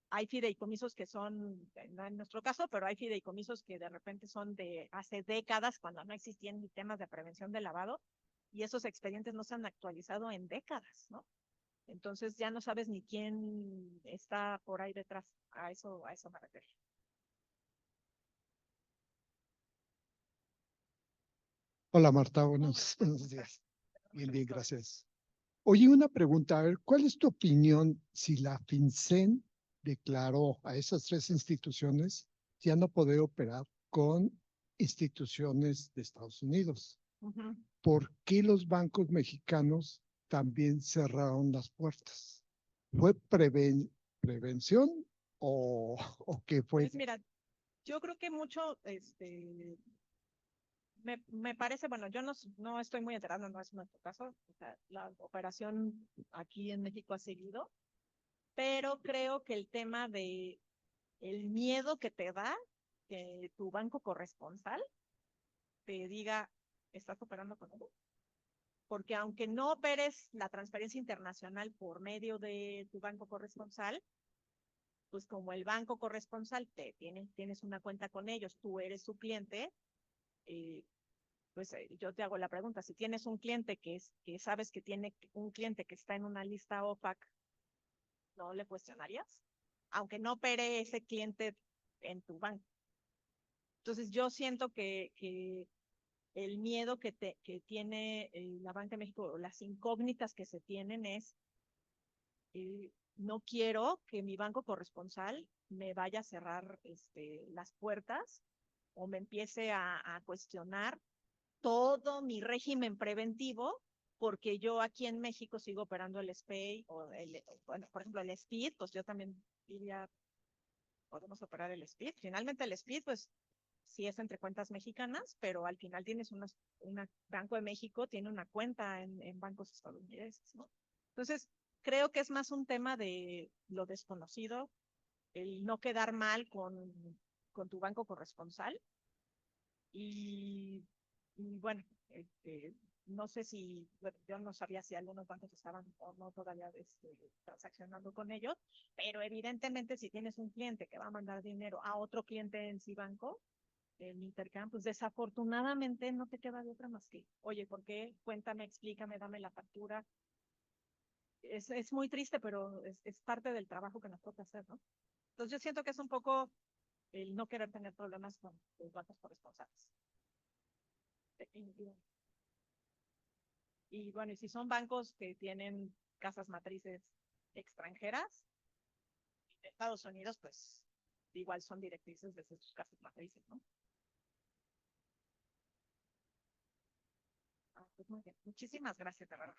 hay fideicomisos que son, no en nuestro caso, pero hay fideicomisos que de repente son de hace décadas, cuando no existían ni temas de prevención de lavado, y esos expedientes no se han actualizado en décadas, ¿no? Entonces ya no sabes ni quién está por ahí detrás. A eso me refiero. Hola Marta, buenos días. Bien, gracias. Oye, una pregunta, a ver, ¿cuál es tu opinión si la FinCEN declaró a esas 3 instituciones ya no poder operar con instituciones de Estados Unidos? Uh-huh. ¿Por qué los bancos mexicanos también cerraron las puertas? ¿Fue prevención o qué fue? Pues mira, yo creo que mucho, me parece, bueno, yo no estoy muy enterada, no es nuestro caso, o sea, la operación aquí en México ha seguido, pero creo que el tema de el miedo que te da que tu banco corresponsal te diga, estás operando con él, porque aunque no operes la transferencia internacional por medio de tu banco corresponsal, pues como el banco corresponsal tienes una cuenta con ellos, tú eres su cliente, pues yo te hago la pregunta, si tienes un cliente que sabes que tiene un cliente que está en una lista OFAC, ¿no le cuestionarías? aunque no opere ese cliente en tu banco. Entonces yo siento que el miedo que tiene la Banca de México, o las incógnitas que se tienen es, no quiero que mi banco corresponsal me vaya a cerrar las puertas o me empiece a cuestionar todo mi régimen preventivo, porque yo aquí en México sigo operando el SPEI bueno, por ejemplo, el SPID, pues yo también diría, podemos operar el SPID. Finalmente el SPID, pues sí es entre cuentas mexicanas, pero al final tienes Banco de México tiene una cuenta en bancos estadounidenses, ¿no? Entonces, creo que es más un tema de lo desconocido, el no quedar mal con tu banco corresponsal. Y bueno, no sé si, bueno, yo no sabía si algunos bancos estaban o no todavía transaccionando con ellos, pero evidentemente si tienes un cliente que va a mandar dinero a otro cliente en Cibanco, en intercambio, pues desafortunadamente no te queda de otra más que, oye, ¿por qué? Cuéntame, explícame, dame la factura. Es muy triste, pero es parte del trabajo que nos toca hacer, ¿no? Entonces yo siento que es un poco el no querer tener problemas con los bancos corresponsales. Definitivamente. Y bueno, y si son bancos que tienen casas matrices extranjeras, de Estados Unidos, pues igual son directrices desde sus casas matrices, ¿no? Pues muy bien. Muchísimas gracias, de verdad.